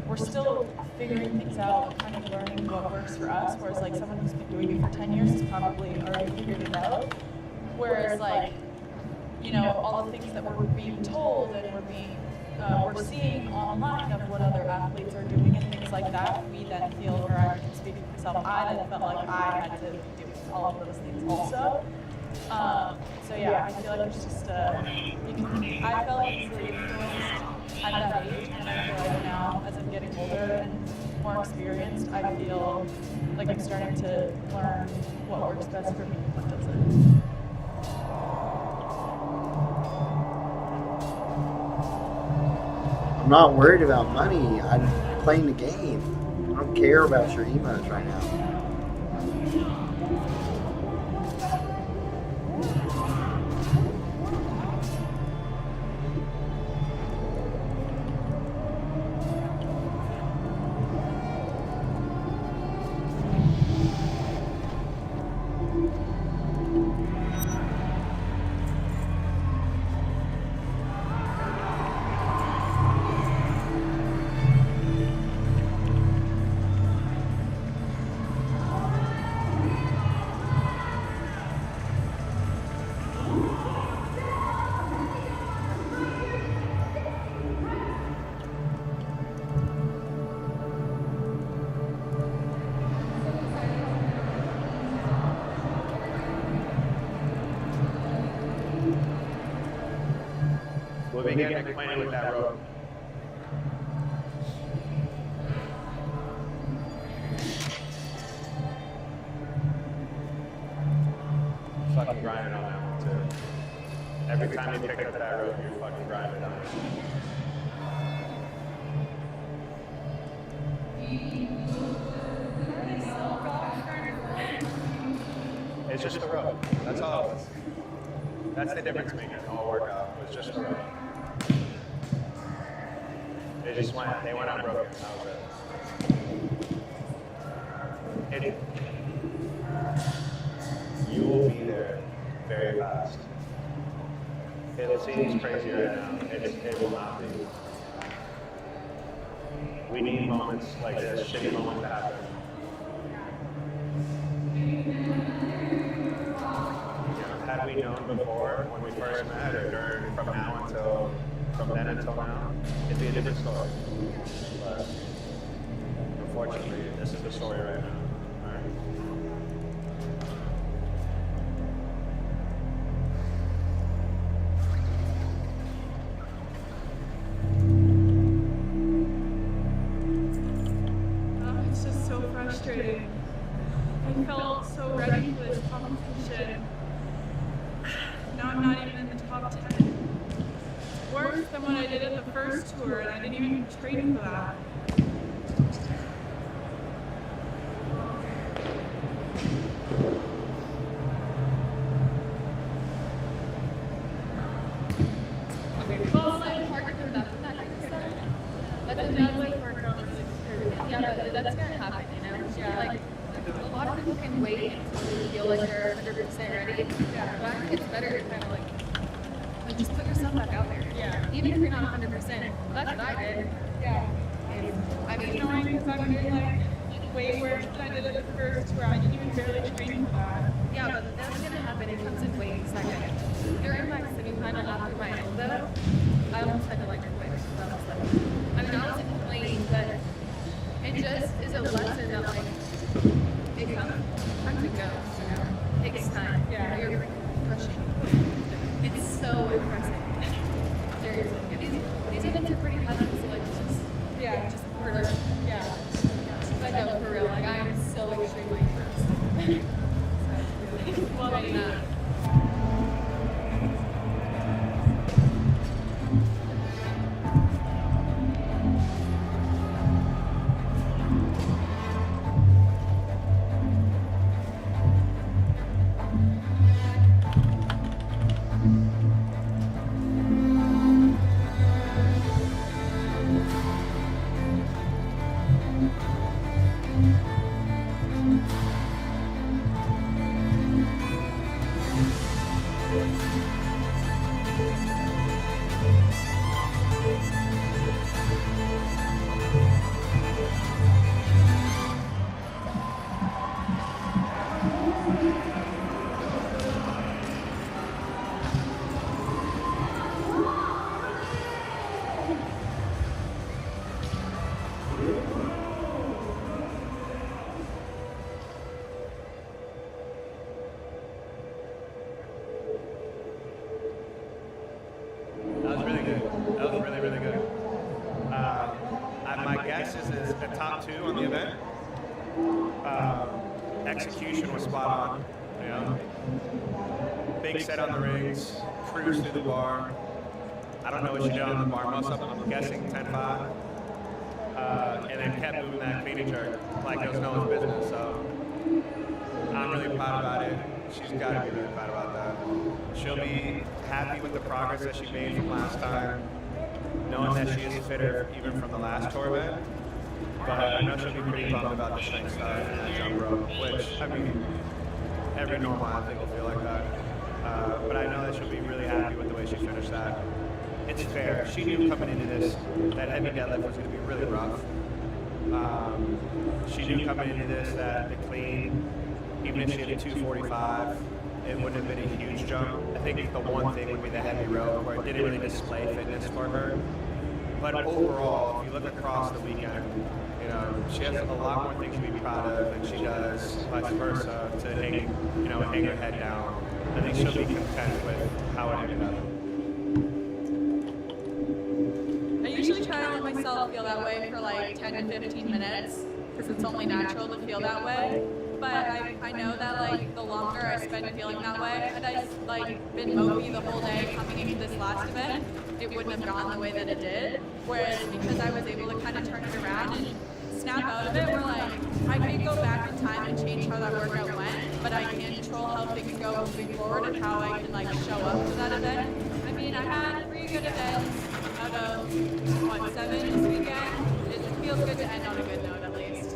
we're still figuring things out, kind of learning what works for us, whereas like someone who's been doing it for 10 years has probably already figured it out. Whereas like, all the things that we're being told and we're seeing online of what other athletes are doing and things like that, we then feel, or I can speak for myself, I then felt like I had to be doing all of those things also. So yeah, I feel like it's just, I felt easily influenced at that age, and I feel like now, as I'm getting older and more experienced, I feel like I'm starting to learn what works best for me and what doesn't. I'm not worried about money. I'm playing the game. I don't care about your emos right now. We'll begin acquainted with that rope. Fucking grinding on that one too. Every time you pick up that rope, you're fucking grinding on it. It's just a rope. That's all it was. That's the difference making the whole workout. It was just a rope. They went unbroken. That was it. You will be there very fast. It seems crazy right now. It will not be. We need moments like this, shitty moments to happen. Had we known before, when we first met, or from then until now, it'd be a different story. But unfortunately, this is the story right now. All right. tour, and I didn't even train for that. Well, like hard to do that kind of stuff. But then that's like for yeah, but that's gonna happen, you know? Yeah. Like a lot of people can wait until they feel like they're 100% ready. Yeah. But I think it's better to kind of like just put yourself back out there. Yeah. Even if you're not 100%. That's what I did. Yeah. I mean, knowing because I'm doing like way worse than I did at the first where I didn't even barely train for that. Yeah, but that's gonna happen. It comes in waves. Like during my semifinal after my elbow, I almost had to like quit. So I was like, I mean, I wasn't complaining, but it just is a lesson that like it comes time to go. You know, it takes time. Yeah, you're pushing. It's so impressive. Seriously, these events are pretty heavy. So like, just for yeah. But no, for real, like I am so extremely impressed. So, well done. That was really good. That was really, really good. My guess is the top two on the event. Execution was spot on. You know, big set on the rings, cruise through the bar. I don't know what she did on the bar muscle. I'm guessing 10-5. And then kept moving that clean and jerk like it was no one's business. So I'm really proud about it. She's got to be really proud about that. She'll be happy with the progress that she made from last time, knowing that she is fitter even from the last tour event. But I know she'll be pretty bummed about the strength side and that jump rope, which, I mean, every normal athlete will feel like that. But I know that she'll be really happy with the way she finished that. It's fair. She knew coming into this that heavy deadlift was going to be really rough. She knew coming into this that the clean, even if she had a 245, it wouldn't have been a huge jump. I think the one thing would be the heavy rope, where it didn't really display fitness for her. But overall, if you look across the weekend, you know, she has a lot more things to be proud of than she does, vice versa, to hang, you know, hang her head down. I think she'll be content with how it ended up. I usually try to let myself feel that way for like 10 to 15 minutes because it's only natural to feel that way. But I know that like the longer I spend feeling that way, had I like been mopey the whole day coming into this last event, it wouldn't have gone the way that it did. Whereas because I was able to kind of turn it around and snap out of it, we're like, I can't go back in time and change how that workout went, but I can control how things go moving forward and how I can like show up to that event. I mean, I had 3 good events out of, 7 this weekend. It feels good to end on a good note at least.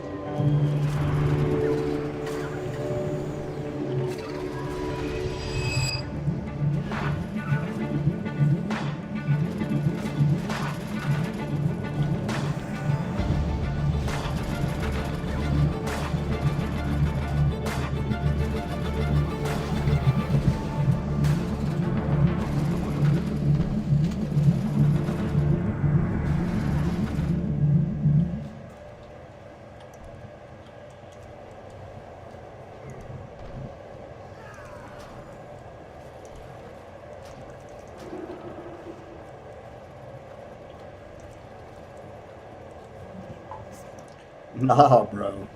Nah, bro.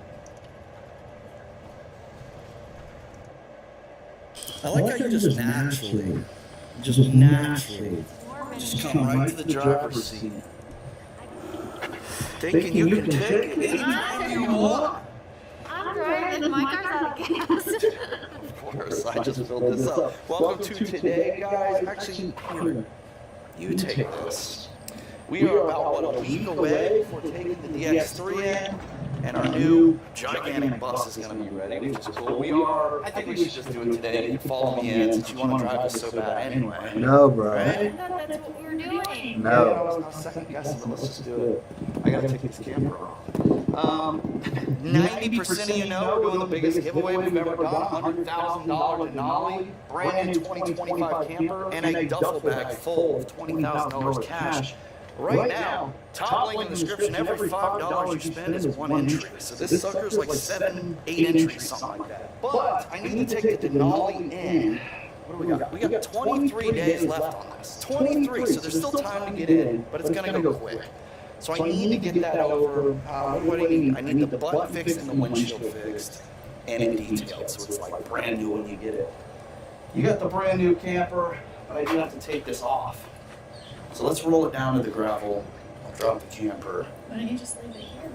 I like how you just naturally, just come right to the driver's seat. thinking you can take it anytime you want. I'm driving. My car's out of gas. Of course, I just filled this up. Welcome to today, guys. Actually, here, you take this. We are about, what, a week away before taking the DX3 in, and our new gigantic bus is going to be ready, which is cool. I think we should just do it today. You can follow me in since you want to drive this so bad anyway. No, bro. Right? I thought that's what we were doing. No. Yeah, I was second guessing, but let's just do it. I gotta take this camera off. 90% of you know we're doing the biggest giveaway we've ever done. $100,000 Denali, brand new 2025 camper, and a duffel bag full of $20,000 cash. Right now, top link in the description, every $5 you spend is one entry. So this sucker's like 7, 8 entries, something like that. But I need to take the Denali in. What do we got? We got 23 days left on this. 23, so there's still time to get in, but it's gonna go quick. So I need to get that over. What do I need? I need the butt fixed and the windshield fixed and detailed, so it's like brand new when you get it. You got the brand new camper, but I do have to take this off. So let's roll it down to the gravel. I'll drop the camper. Why don't you just leave it here?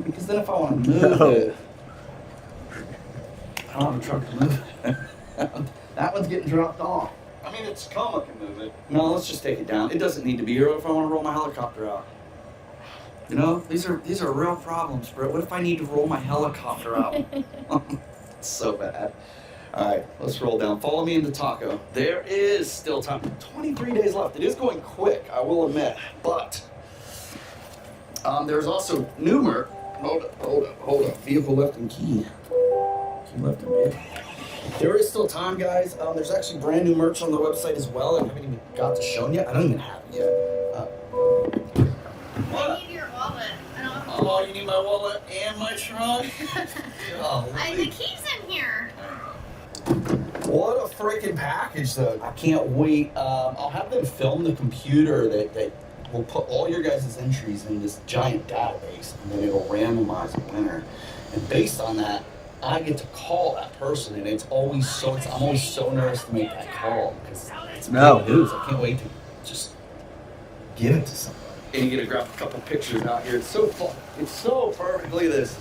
Because then if I want to move it, I don't have a truck to move it. That one's getting dropped off. I mean, it's Tacoma can move it. No, let's just take it down. It doesn't need to be here if I want to roll my helicopter out. You know, these are real problems, bro. What if I need to roll my helicopter out? It's so bad. All right, let's roll down. Follow me into Taco. There is still time. 23 days left. It is going quick, I will admit. But there's also Gnomer. Hold up. Vehicle left and key. Key left and vehicle. There is still time, guys. There's actually brand new merch on the website as well. I haven't even got to show yet. I don't even have it yet. I need your wallet. Oh, you need my wallet and my trunk? The key's in here. What a freaking package, though. I can't wait. I'll have them film the computer that will put all your guys' entries in this giant database, and then it'll randomize a winner. And based on that, I get to call that person, and I'm always so nervous to make that call because it's big news. I can't wait to just give it to somebody. And you get to grab a couple pictures out here. It's so fun. It's so perfect. Look at this.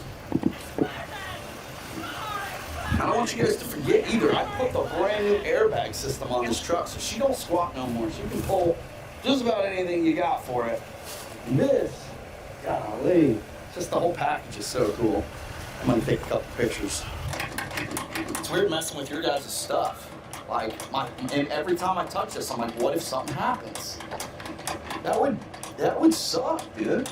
I don't want you guys to forget either. I put the brand new airbag system on this truck, so she don't squat no more. She can pull just about anything you got for it. And this, golly, just the whole package is so cool. I'm gonna take a couple pictures. It's weird messing with your guys' stuff. And every time I touch this, I'm like, what if something happens? That would suck, dude.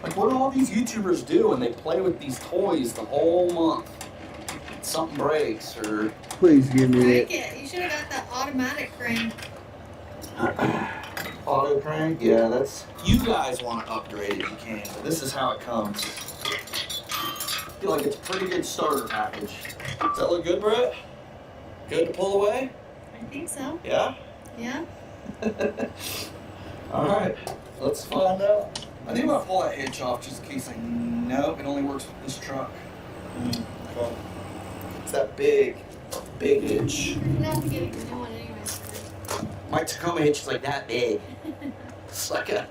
Like, what do all these YouTubers do when they play with these toys the whole month? Something breaks, or... Please give me Break it. You should have got that automatic crank. Auto crank? Yeah, that's... If you guys want to upgrade it, you can, but this is how it comes. I feel like it's a pretty good starter package. Does that look good, Brett? Good to pull away? I think so. Yeah? Yeah. Alright, let's find out. I think I'm gonna pull that hitch off just in case I know it only works with this truck. Cool. It's that big hitch. You're gonna have to get a new one anyway. My Tacoma hitch is like that big. It's like you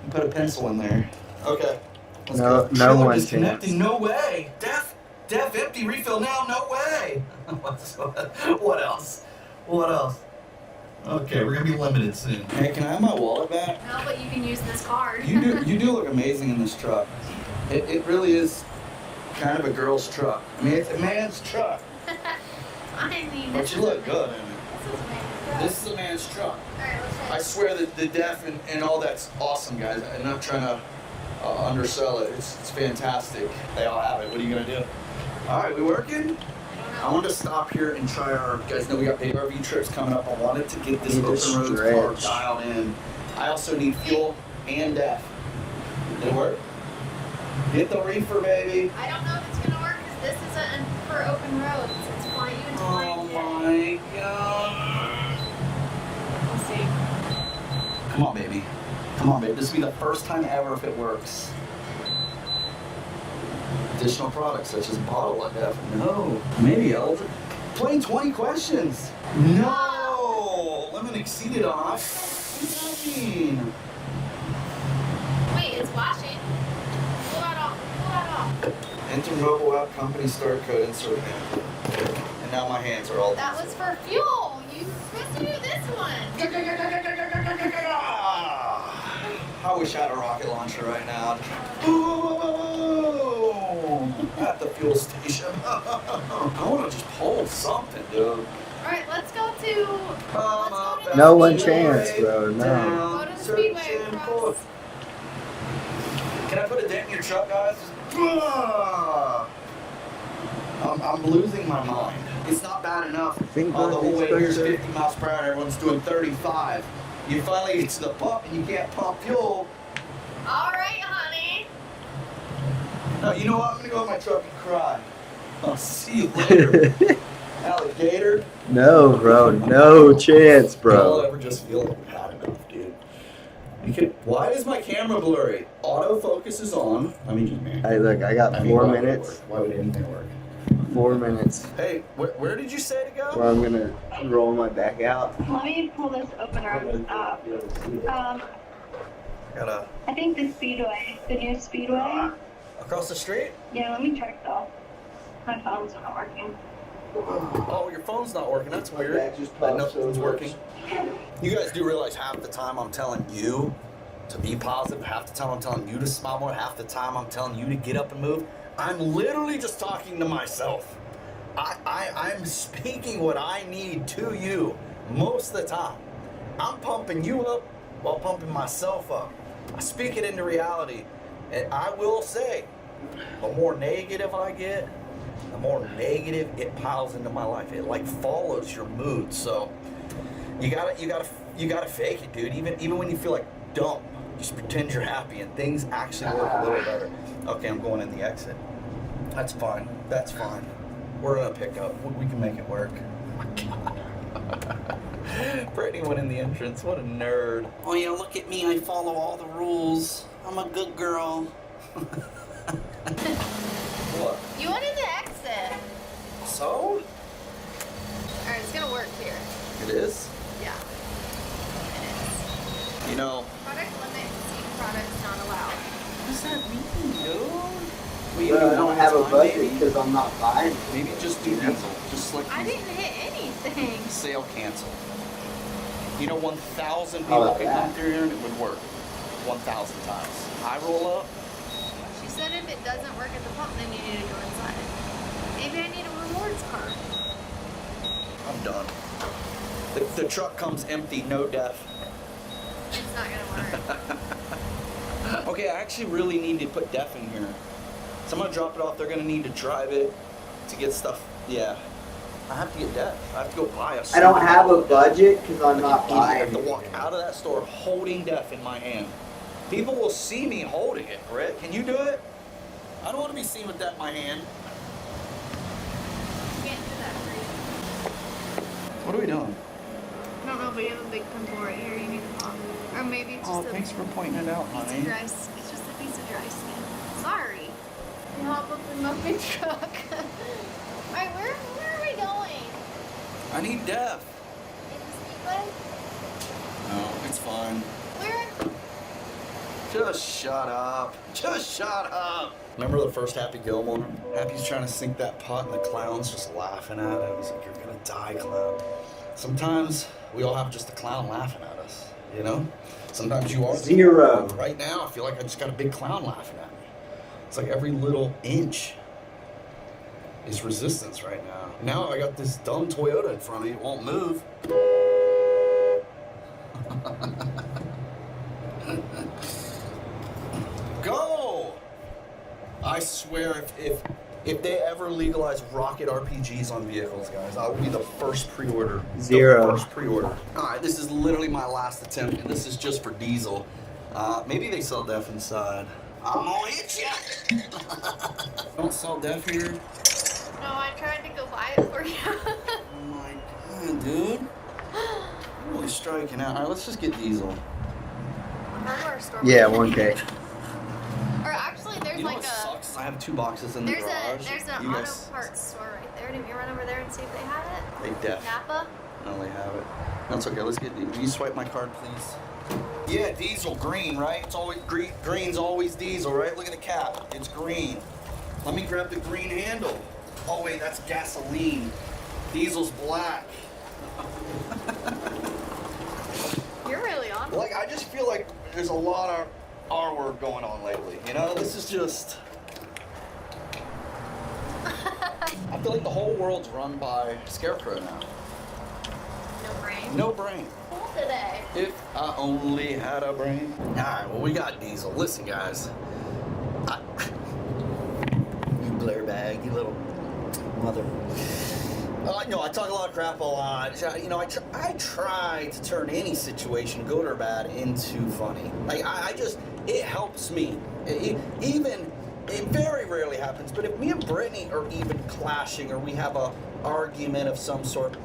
put a pencil in there. Okay. Let's go. No one disconnected. No way. Def empty refill now. No way. What else? Okay, we're gonna be limited soon. Hey, can I have my wallet back? No, but you can use this card. You do look amazing in this truck. It really is kind of a girl's truck. I mean, it's a man's truck. I mean, But you look good in it. This is a man's truck. This is a man's truck. Alright, let's try I swear that the def and all that's awesome, guys. I'm not trying to undersell it. It's fantastic. They all have it. What are you gonna do? All right, we working? I wanted to stop here and try our. You guys know we got big RV trips coming up. I wanted to get this open road car dialed in. I also need fuel and def. Did it work? Get the reefer, baby. I don't know if it's gonna work because this isn't for open roads. It's for you and Oh my god. We'll see. Come on, baby. Come on, baby. This will be the first time ever if it works. Additional products such as bottle of def. No. Maybe I'll playing 20 questions. No. Limit exceeded on. What do you mean? Wait, It's flashing. Pull that off. Pull that off. Enter mobile app company start code, insert hand. And now my hands are all. That was for fuel. You were supposed to do this one. I wish I had a rocket launcher right now. Boom! At the fuel station. I want to just pull something, dude. All right, let's go to. No one chance, bro. No. Go to the speedway across. Can I put a dent in your truck, guys? I'm losing my mind. It's not bad enough. The whole way here's 50 miles per hour, everyone's doing 35. You finally get to the pump and you can't pump fuel. All right, honey. No, you know what? I'm gonna go in my truck and cry. I'll see you later, alligator. No, bro. No chance, I'll bro. ever just feel like I've had enough, dude. Why is my camera blurry? Autofocus is on. I mean, Hey, look, I got 4 minutes. Why would anything work? 4 minutes. Hey, where did you say to go? Where I'm gonna roll my back out. Let me pull this opener up. I think the speedway, the new speedway. Across the street? Yeah, let me check though. My phone's not working. Oh, your phone's not working. That's weird. Nothing's working. You guys do realize half the time I'm telling you to be positive, half the time I'm telling you to smile more, half the time I'm telling you to get up and move. I'm literally just talking to myself. I'm speaking what I need to you most of the time. I'm pumping you up while pumping myself up. I speak it into reality. And I will say, the more negative I get, the more negative it piles into my life. It like follows your mood. So you gotta fake it, dude. Even when you feel like dumb, just pretend you're happy and things actually work a little better. Okay, I'm going in the exit. That's fine. That's fine. We're gonna pick up. We can make it work. Oh my God. For anyone in the entrance, what a nerd. Oh yeah, look at me. I follow all the rules. I'm a good girl. What? You wanted to exit. So? Alright, it's gonna work here. It is? Yeah. It is. You know. Product limit, seed products not allowed. What does that mean, dude? I don't have a budget because I'm not buying. Maybe just do cancel. Just like I didn't hit anything. sale cancel. You know, 1,000 people could come through here and it would work. 1,000 times. I roll up. She said if it doesn't work at the pump, then you need to go inside. Maybe I need a rewards card. I'm done. The truck comes empty, no def. It's not gonna work. Okay, I actually really need to put def in here. So I'm gonna drop it off. They're gonna need to drive it to get stuff. Yeah. I have to get def. I have to go buy a. I don't have a budget because I'm not buying. I have to walk out of that store holding def in my hand. People will see me holding it, Brett. Can you do it? I don't want to be seen with that in my hand. Can't do that for you. What are we doing? I don't know, but you have a big pimple right here. You need to pop. Or maybe it's just Thanks for pointing it out, piece honey. of dry. It's just a piece of dry skin. Sorry. You hop up in my big truck. Alright, where are we going? I need def. In the speedway? No, it's fine. Where? Just shut up. Just shut up. Remember the first Happy Gilmore? Happy's trying to sink that pot and the clown's just laughing at him. He's like, you're gonna die, clown. Sometimes we all have just a clown laughing at us, you know? Sometimes you are. Zero. Right now, I feel like I just got a big clown laughing at me. It's like every little inch is resistance right now. Now I got this dumb Toyota in front of me. It won't move. Go! I swear, if they ever legalize rocket RPGs on vehicles, guys, I will be the first pre-order. Zero. The first pre-order. All right, this is literally my last attempt, and this is just for diesel. Maybe they sell def inside. I'm gonna hit ya! Don't sell def here. No, I tried to go buy it for you. Oh my god, dude. You're really striking out. All right, let's just get diesel. Hardware store. Yeah, 1K. Or actually, there's You know like what a. sucks? I have 2 boxes in the garage. There's an You auto guys- parts store right there. Didn't you run over there and see if they had it? They def. Napa? No, they have it. That's okay. Let's get. Will you swipe my card, please? Yeah, diesel green, right? It's always green's always diesel, right? Look at the cap. It's green. Let me grab the green handle. Oh wait, that's gasoline. Diesel's black. You're really on. Like, I just feel like there's a lot of R word going on lately. You know, this is just. I feel like the whole world's run by Scarecrow now. No brain. No brain. Cool today. If I only had a brain. Alright, well, we got Diesel. Listen, guys. You blur bag, you little mother. No, I talk a lot of crap a lot. You know, I try to turn any situation, good or bad, into funny. Like, I just, it helps me. It very rarely happens, but if me and Brittany are even clashing or we have a argument of some sort,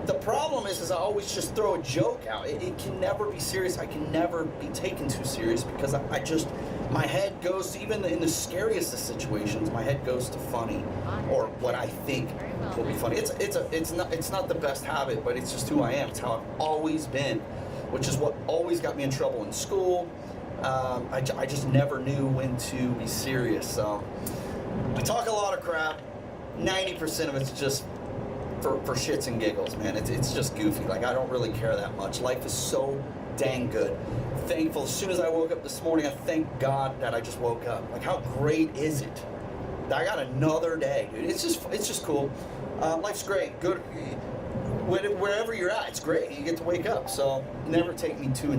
the problem is I always just throw a joke out. It can never be serious. I can never be taken too serious because I just, my head goes to, even in the scariest of situations, my head goes to funny or what I think will be funny. It's not the best habit, but it's just who I am. It's how I've always been, which is what always got me in trouble in school. I just never knew when to be serious. So I talk a lot of crap. 90% of it's just for shits and giggles, man. It's just goofy. Like, I don't really care that much. Life is so dang good. Thankful. As soon as I woke up this morning, I thank God that I just woke up. Like, how great is it? I got another day, dude. It's just cool. Life's great. Good. Wherever you're at, it's great. You get to wake up. So never take me too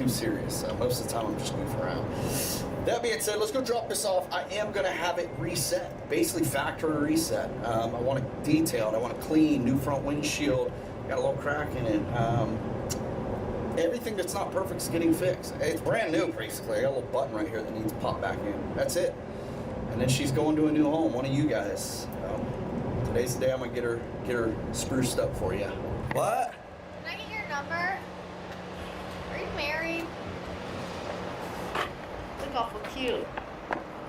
serious. Most of the time, I'm just goofing around. That being said, let's go drop this off. I am going to have it reset, basically factory reset. I want it detailed. I want it clean, new front windshield. Got a little crack in it. Everything that's not perfect is getting fixed. It's brand new, basically. I got a little button right here that needs to pop back in. That's it. And then she's going to a new home, one of you guys. Today's the day I'm going to get her spruced up for you. What? Can I get your number? Are you married? Look awful cute.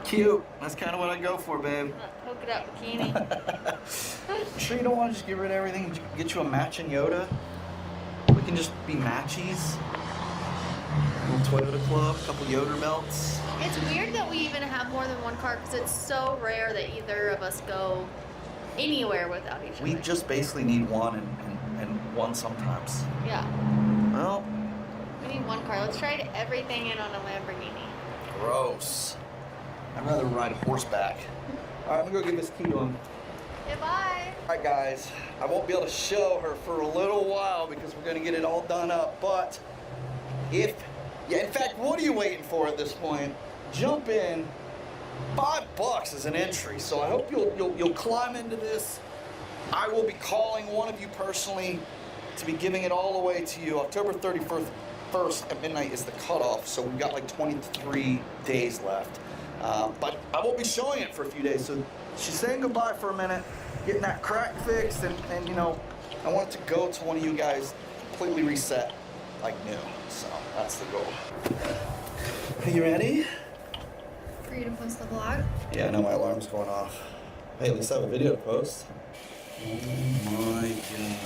Cute. That's kind of what I go for, babe. Polka dot bikini. Sure you don't want to just get rid of everything and get you a matching Yoda? We can just be matchies. A little Toyota Club, a couple Yoder belts. It's weird that we even have more than one car because it's so rare that either of us go anywhere without each other. We just basically need one and one sometimes. Yeah. Well. We need one car. Let's trade everything in on a Lamborghini. Gross. I'd rather ride horseback. All right, I'm gonna go give this key to him. Okay, bye. All right, guys. I won't be able to show her for a little while because we're gonna get it all done up. But in fact, what are you waiting for at this point? Jump in. $5 is an entry, so I hope you'll climb into this. I will be calling one of you personally to be giving it all away to you. October 31st at midnight is the cutoff, so we've got like 23 days left. But I won't be showing it for a few days, so she's saying goodbye for a minute, getting that crack fixed, and you know, I want it to go to one of you guys completely reset like new. So that's the goal. Are you ready? For you to post the vlog? Yeah, I know my alarm's going off. Hey, at least I have a video to post. Oh my god.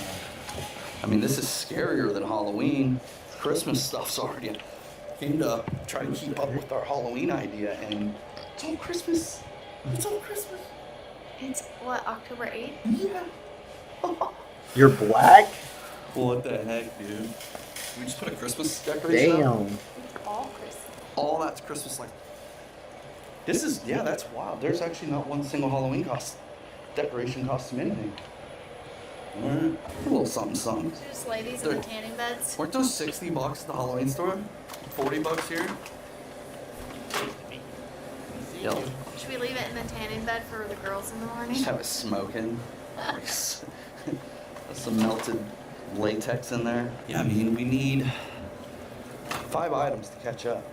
I mean, this is scarier than Halloween. Christmas stuff's already. I came to try to keep up with our Halloween idea, and it's all Christmas. It's all Christmas. It's what, October 8th? Yeah. You're black? What the heck, dude? Can we just put a Christmas decoration Damn. up? It's all Christmas. All that's Christmas, like. This is, yeah, that's wild. There's actually not one single Halloween decoration costing anything. All right. A little something, something. Should we just lay these in the tanning beds? Weren't those $60 at the Halloween store? $40 here? Yo. Should we leave it in the tanning bed for the girls in the morning? Just have it smoking. Some melted latex in there. Yeah, I mean, we need 5 items to catch up.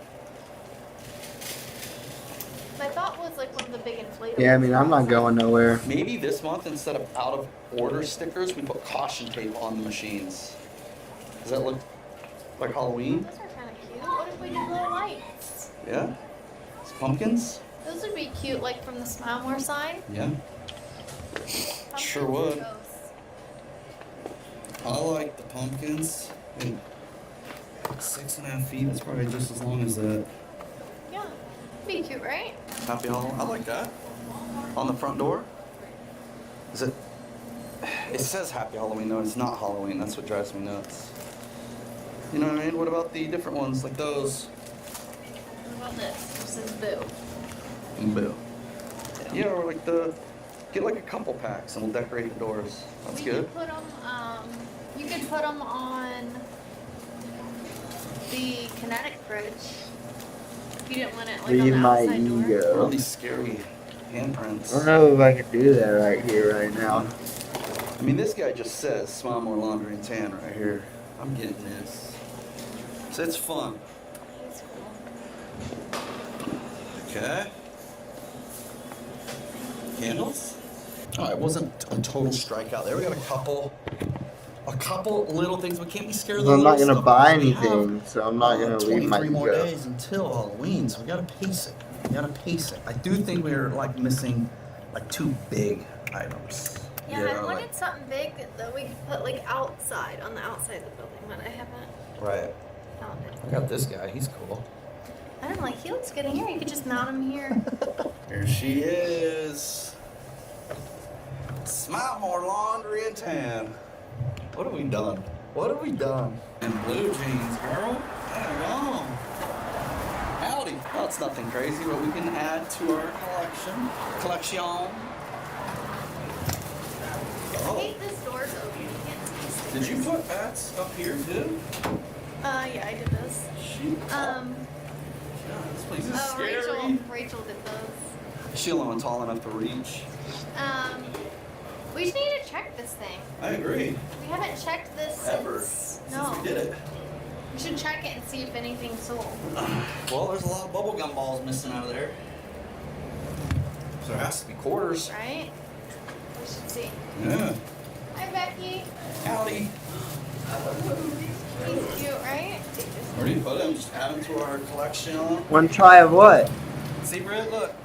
My thought was like one of the big inflatables. Yeah, I mean, I'm not going nowhere. Maybe this month, instead of out of order stickers, we put caution tape on the machines. Does that look like Halloween? Those are kind of cute. What if we did little lights? Yeah? It's pumpkins? Those would be cute, like from the Smile More sign. Yeah. Sure would. I like the pumpkins. And 6.5 feet. That's probably just as long as that. Yeah. Be cute, right? Happy Halloween. I like that. On the front door? Is it? It says Happy Halloween, though. It's not Halloween. That's what drives me nuts. You know what I mean? What about the different ones, like those? What about this? This is Boo. Boo. Yeah, or like get like a couple packs and we'll decorate the doors. That's We good. could put them, you could put them on the kinetic fridge. If you didn't want it like Leave on the my outside door. What are ego. these scary handprints? I don't know if I could do that right here, right now. I mean, this guy just says smile more laundry and tan right here. I'm getting this. So it's fun. It's cool. Okay. Candles? Oh, it wasn't a total strikeout there. We got a couple little things. We can't be scared of the I'm not little gonna stuff. buy We have, anything, so I'm not gonna leave my 23 more ego. days until Halloween, so we gotta pace it. We gotta pace it. I do think we're like missing like 2 big items. Yeah, You I know, wanted something big that we could put like outside, on the outside of the building, but I haven't right. found it. I got this guy. He's cool. I don't know, like, he looks good in here. You could just mount him here. Here she is. Smile more laundry and tan. What have we done? What have we done? And blue jeans, girl. Hang on. Howdy. Well, it's nothing crazy, but we can add to our collection. I Oh, hate this door's open. You can't see did you put bats up here too? Yeah, I did this. Shoot. Um, God, this place is oh, scary. Rachel did those. She's the only one tall enough to reach. We just need to check this thing. I agree. We haven't checked this Ever. since. Since we did it. We should check it and see if anything's sold. Well, there's a lot of bubblegum balls missing out of there. So there has to be quarters. Right? We should see. Yeah. Hi, Becky. Howdy. He's cute, right? Where do you put him? Just add him to our collection. One try of what? See, Britt, look.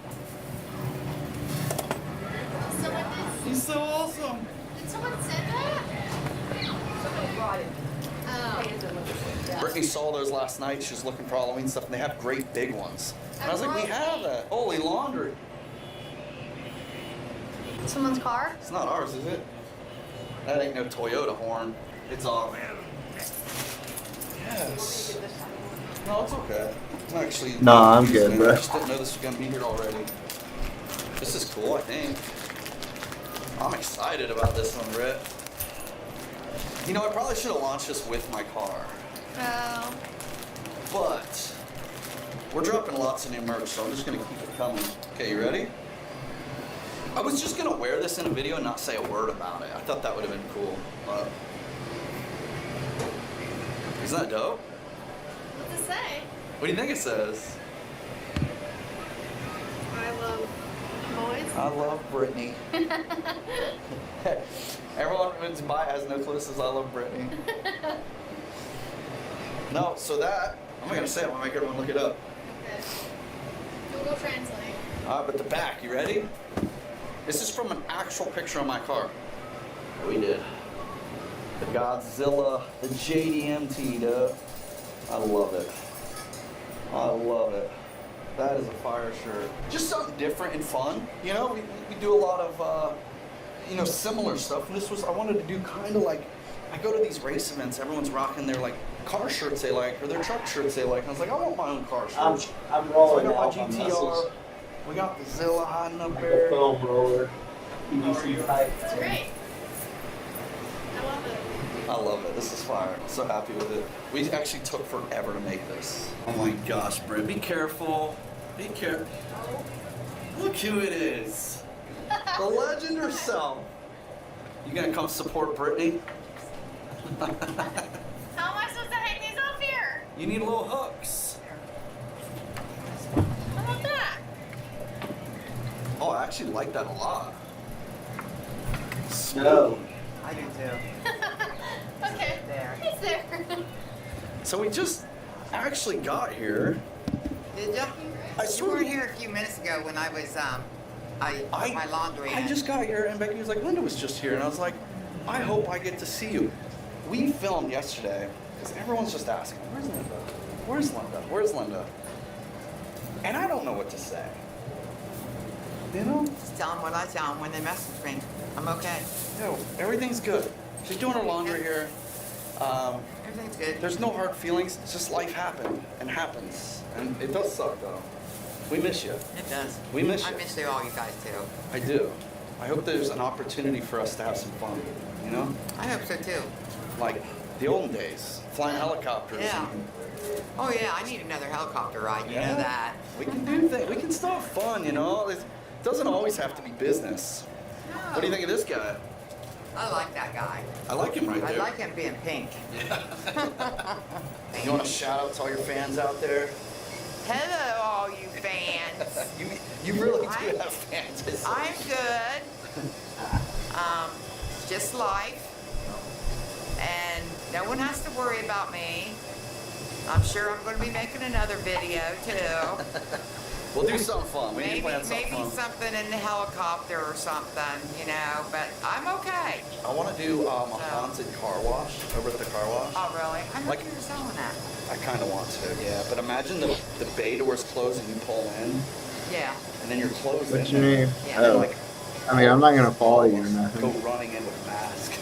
Someone He's so awesome. did someone send that? Somebody brought it. Oh. Brittany saw those last night. She was looking for Halloween stuff, and they have great big ones. And I was like, we have that. Holy laundry. Someone's car? It's not ours, is it? That ain't no Toyota horn. It's all, man. Yes. No, it's okay. I'm actually. Nah, I'm good, I bro. just didn't know this was gonna be here already. This is cool, I think. I'm excited about this one, Britt. You know, I probably should have launched this with my car. Oh. But we're dropping lots of new merch, so I'm just gonna keep it coming. Okay, you ready? I was just gonna wear this in a video and not say a word about it. I thought that would have been cool. But isn't that dope? What's it say? What do you think it says? I love boys. I love Brittany. Everyone who's by has no clue this is I love Brittany. No, so that, I'm not gonna say it, I'm gonna make everyone look it up. Okay. Google Translate. But the back, you ready? This is from an actual picture on my car. We did. The Godzilla, the JDMT, dude. I love it. I love it. That is a fire shirt. Just something different and fun. You know, we do a lot of, you know, similar stuff. And this was, I wanted to do kind of like, I go to these race events, everyone's rocking their like car shirts they like, or their truck shirts they like. And I was like, I want my own car shirt. I'm rolling so I out got on my GTR. muscles. We got the Zilla hiding up Like there. a foam roller. PVC pipe. It's great. I love it. I love it. This is fire. I'm so happy with it. We actually took forever to make this. Oh my gosh, Britt. Be careful. Be careful. Look who it is. The legend herself. You gonna come support Brittany? How am I supposed to hang these up here? You need little hooks. How about that? Oh, I actually like that a lot. No. I do too. Okay. There. It's there. So we just actually got here. Did ya? I You swear weren't to- here a few minutes ago when I was, I put my laundry I in. just got here and Becky was like, Linda was just here. And I was like, I hope I get to see you. We filmed yesterday Because everyone's just asking, where's Linda? Where's Linda? Where's Linda? And I don't know what to say. You know? Just tell them what I tell them when they message me. I'm okay. No, everything's good. She's doing her laundry here. Everything's good. There's no hard feelings. It's just life happens. And it does suck, though. We miss you. It does. We miss you. I miss you all, you guys, too. I do. I hope there's an opportunity for us to have some fun, you know? I hope so, too. Like the olden days, flying helicopters. Yeah. Oh, yeah, I need another helicopter ride. You Yeah. know that. We can do things. We can still have fun, you know? It doesn't always have to be business. No. What do you think of this guy? I like that guy. I like him right I there. like him being pink. You want to shout out to all your fans out there? Hello, all you fans. You really do have fans. I'm good. Just life. And no one has to worry about me. I'm sure I'm going to be making another video, too. We'll do something fun. We need to plan something Maybe fun. something in the helicopter or something, you know, but I'm okay. I want to do a haunted car wash over at the car wash. Oh, really? I know Like- you were selling that. I kind of want to, yeah. But imagine the bay doors close and you pull in, Yeah. and then you're closed. What in you there. mean? Yeah. Oh. Like, I mean, I'm not gonna follow you or go nothing. running in with a mask.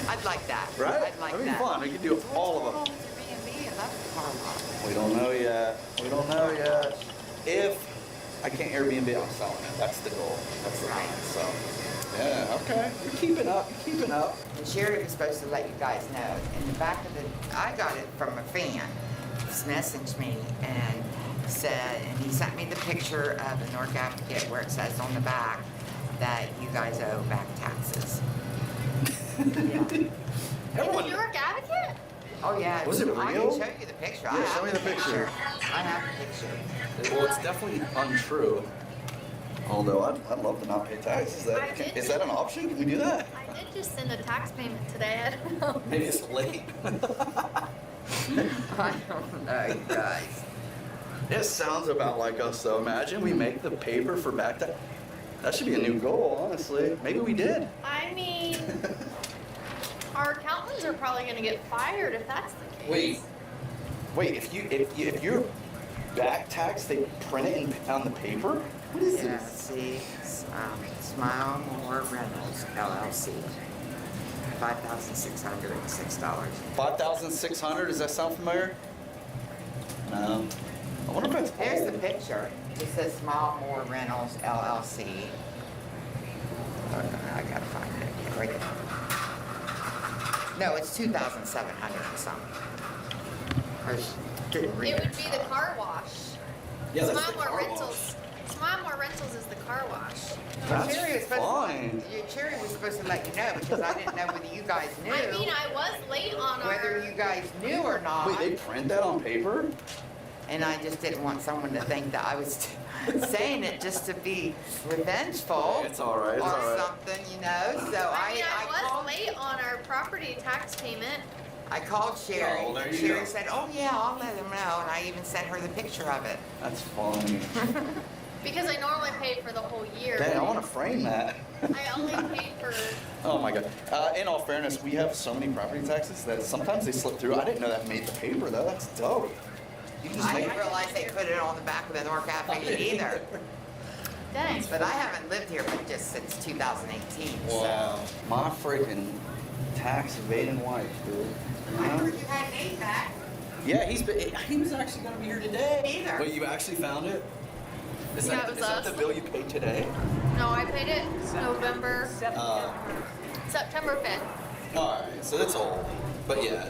I'd like that. Right? I'd like That'd be that. fun. We could do all of them. What's Airbnb? I love the car wash. We don't know yet. We don't know yet. If I can't Airbnb, I'm selling it. That's the goal. That's the plan. So, yeah, okay. You're keeping up. You're keeping up. And Sherry was supposed to let you guys know. In the back of the, I got it from a fan. Just messaged me and said, and he sent me the picture of the North Advocate where it says on the back that you guys owe back taxes. Yeah. Everyone, York Advocate? Oh yeah. Was it I real? can show you the picture. I Yeah, have show me the picture. I have the picture. well, it's definitely untrue. Although I'd love to not pay taxes. Is that an option? Can we do that? I did just send a tax payment today. I don't know. Maybe it's late. I don't know, you guys. It sounds about like us, though. Imagine we make the paper for back tax. That should be a new goal, honestly. Maybe we did. I mean, our accountants are probably going to get fired if that's the case. Wait. If you're back tax, they print it on the paper. What is Yeah, this? see, Smile More Rentals, LLC. $5,606. 5,600. Does that sound familiar? No. I wonder if it's Here's the old. picture. It says Smile More Rentals, LLC. I gotta find it. Right there. No, it's 2,700 and something. I didn't read It would be the car wash. Yeah, that's Smile the More car Rentals. Smile More Rentals is the car wash. That's Cherry was supposed fine. Cherry was supposed to let you know because I didn't know whether you guys knew. I mean, I was late on whether our... you guys knew or not. Wait, they print that on paper? And I just didn't want someone to think that I was saying it just to be revengeful. It's all right. It's or all right. something, you know. So I mean, I was called, late on our property tax payment. I called Sherry. Oh, there and you Sherry go. said, "Oh yeah, I'll let them know." And I even sent her the picture of it. That's funny. Because I normally pay for the whole year. Dang, I want to frame that. I only paid for... Oh my god. In all fairness, we have so many property taxes that sometimes they slip through. I didn't know that made the paper though. That's dope. You can just I make didn't realize they put it on the back of the North Advocate either. Dang. But I haven't lived here but just since 2018. Wow. My freaking tax evading wife, dude. So I heard you had Nate back. Yeah, he was actually gonna be here today. Either. Wait, you actually found it? Is Yeah, that, it was is that us. the bill you paid today? No, I paid it November... Uh, September 5th. Alright, so that's old. But yeah,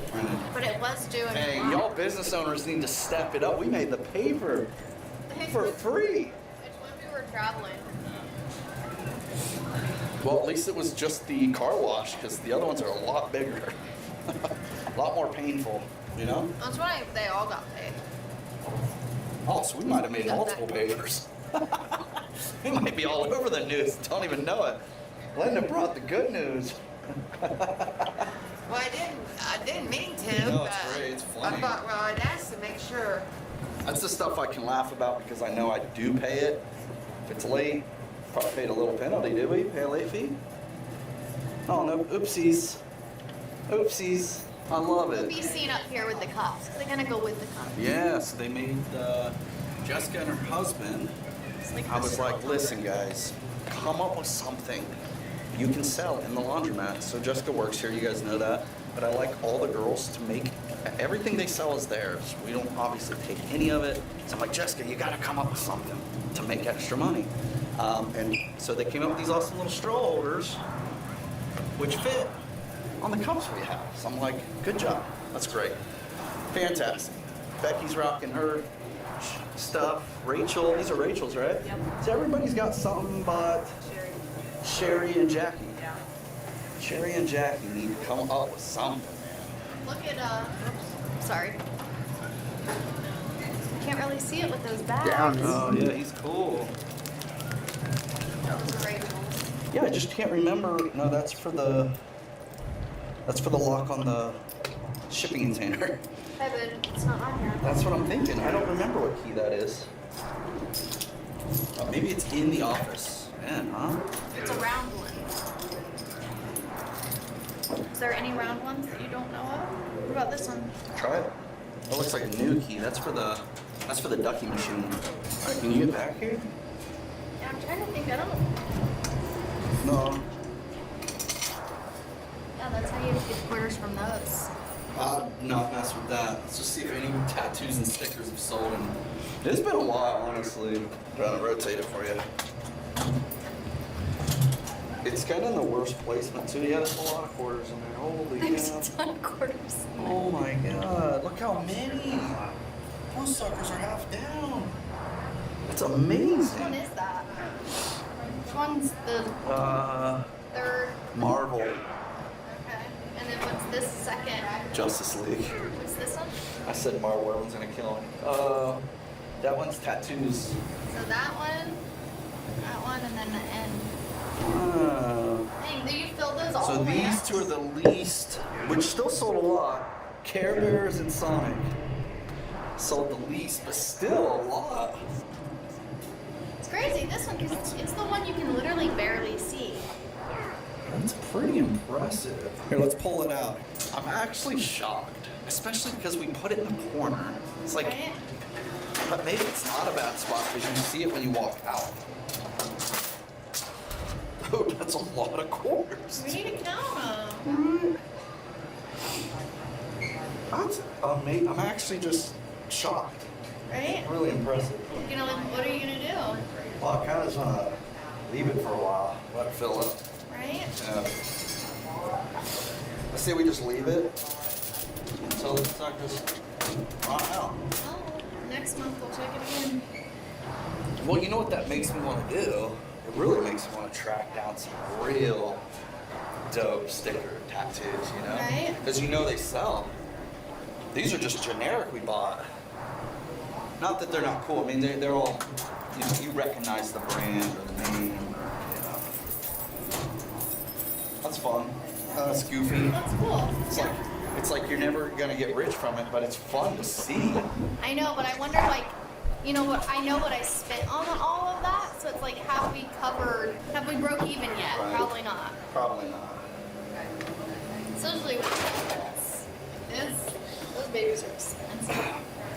But it was due in hey, July. y'all business owners need to step it up. We made the paper for free. It's when we were traveling. Well, at least it was just the car wash, because the other ones are a lot bigger. A lot more painful, you know? That's why they all got paid. Oh, so we might have made Got multiple that. papers. We might be all over the news, don't even know it. Linda brought the good news. Well, I didn't mean to. No, but it's great, it's I funny. thought, well, I'd ask to make sure. That's the stuff I can laugh about because I know I do pay it. If it's late, probably paid a little penalty, did we? Pay a late fee? Oh no, oopsies. Oopsies. I love We'll it. be seen up here with the cups. They're gonna go with the cups. Yeah, so they made Jessica and her husband. It's like I was like, listen, guys, come up with something you can sell in the laundromat. So Jessica works here, you guys know that. But I like all the girls to make everything they sell is theirs. We don't obviously take any of it. So I'm like, Jessica, you gotta come up with something to make extra money. And so they came up with these awesome little straw holders, which fit on the cups we have. So I'm like, good job. That's great. Fantastic. Becky's rocking her stuff. Rachel, these are Rachel's, right? Yep. So everybody's got something but Sherry and Jackie. Yeah. Sherry and Jackie need to come up with something. Look at oops, sorry. Can't really see it with those bags. Down. Oh yeah, he's cool. Those are Rachel's. Yeah, I just can't remember. No, that's for the lock on the shipping container. Hey, but it's not on here. That's what I'm thinking. I don't remember what key that is. Maybe it's in the office. Man, huh? It's a round one. Is there any round ones that you don't know of? What about this one? Try it. That looks like a new key. That's for the ducky machine. All right, can you get back here? Yeah, I'm trying to think. I don't. No. Yeah, that's how you get quarters from those. I'll not mess with that. Let's just see if any tattoos and stickers have sold. And it's been a while, honestly. I'm trying to rotate it for you. It's kind of in the worst placement too. Yeah, there's a lot of quarters in there. Holy There's cow! a ton of quarters. Oh my god! Look how many. Those suckers are half down. It's amazing. Which one is that? Which one's the third? Marvel, Okay. And then what's this second? Justice League. What's this one? I said Marvel. Everyone's gonna kill him. That one's tattoos. So that one, and then the end. Dang, do you fill those all So the way these up? two are the least, which still sold a lot. Care Bears and Sonic sold the least, but still a lot. It's crazy, this one, because it's the one you can literally barely see. That's pretty impressive. Here, let's pull it out. I'm actually shocked, especially because we put it in the corner. It's like, Right? but maybe it's not a bad spot because you see it when you walk out. Dude, that's a lot of quarters. We need to count them. That's amazing. I'm actually just shocked. Right? Really impressive. You know, what are you going to do? Well, I kind of just want to leave it for a while, let it fill up. Right? Yeah. I say we just leave it until the suckers run out. Oh, next month we'll check it again. Well, you know what that makes me want to do? It really makes me want to track down some real dope sticker tattoos, you know? Right. Because you know they sell. These are just generic we bought. Not that they're not cool. I mean, they're all, you know, you recognize the brand or the name. Or, you know. That's fun. That's goofy. That's cool. It's like you're never gonna get rich from it, but it's fun to see. I know, but I wonder, like, you know what? I know what I spent on all of that, so it's like, have we broke even yet? Right. Probably not. Probably not. It's usually what those babies are expensive.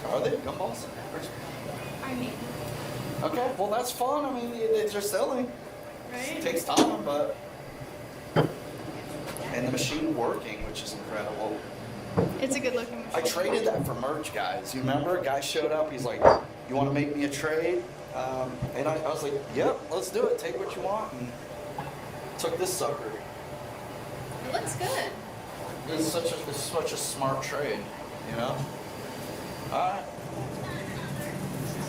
Are they gumballs? I mean, Okay, well that's fun. I mean, they're selling. right? It takes time, but and the machine working, which is incredible. It's a good looking machine. I traded that for merch, guys. You remember? A guy showed up. He's like, "You want to make me a trade?" And I was like, "Yep, let's do it. Take what you want." And took this sucker. It looks good. It's such a smart trade, you know. All right.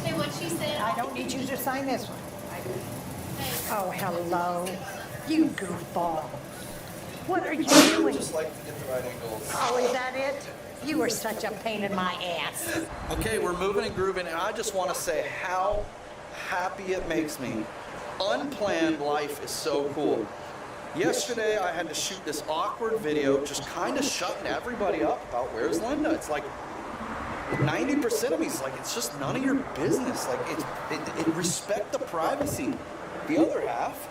Hey, what she said? I don't need you to sign this one. Hey, Oh, hello. You goofball. What are you I doing? just like to get the right angles. Oh, is that it? You are such a pain in my ass. Okay, we're moving and grooving, and I just want to say how happy it makes me. Unplanned life is so cool. Yesterday, I had to shoot this awkward video, just kind of shutting everybody up about where's Linda. It's like 90% of me is like, it's just none of your business. Like, it respect the privacy. The other half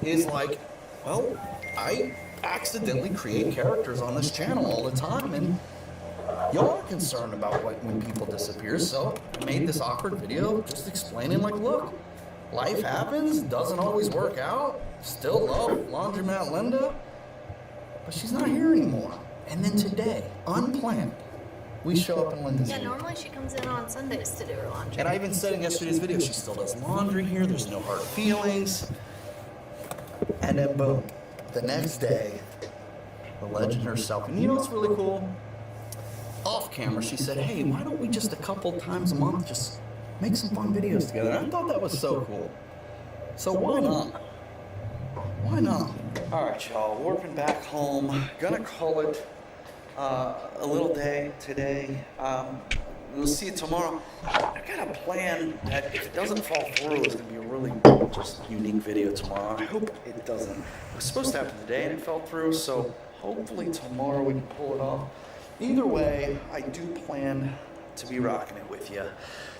is like, well, I accidentally create characters on this channel all the time, and y'all are concerned about when people disappear, so I made this awkward video just explaining, like, look, life happens, doesn't always work out, still love Laundromat Linda, but she's not here anymore. And then today, unplanned, we show up in Linda's Yeah, video. normally she comes in on Sundays to do her laundry. And I even said in yesterday's video, she still does laundry here, there's no hard feelings. And then boom, the next day, the legend herself. And you know what's really cool? Off camera, she said, hey, why don't we just a couple times a month just make some fun videos together? And I thought that was so cool. So why not? Why not? All right, y'all, warping back home. Gonna call it a little day today. We'll see you tomorrow. I got a plan that if it doesn't fall through, it's gonna be a really just unique video tomorrow. I hope it doesn't. It was supposed to happen today and it fell through, so hopefully tomorrow we can pull it off. Either way, I do plan to be rocking it with you.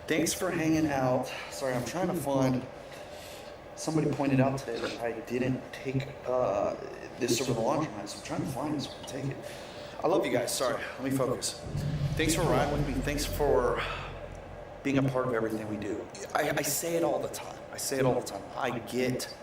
Thanks for hanging out. Sorry, I'm trying to find. Somebody pointed out today that I didn't take this over the laundromat, so I'm trying to find this one to take it. I love you guys. Sorry, let me focus. Thanks for riding with me. Thanks for being a part of everything we do. I say it all the time. I say it all the time. I get.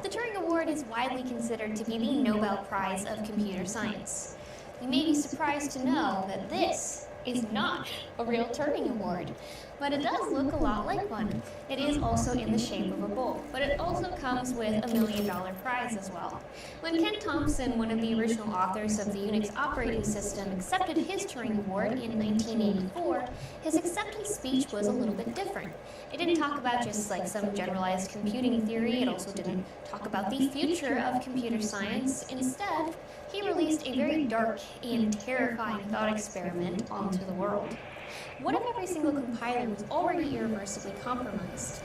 The Turing Award is widely considered to be the Nobel Prize of Computer Science. You may be surprised to know that this is not a real Turing Award, but it does look a lot like one. It is also in the shape of a bowl, but it also comes with $1 million prize as well. When Ken Thompson, one of the original authors of the Unix operating system, accepted his Turing Award in 1984, his acceptance speech was a little bit different. It didn't talk about just like some generalized computing theory, it also didn't talk about the future of computer science. Instead, he released a very dark and terrifying thought experiment onto the world. What if every single compiler was already irreversibly compromised?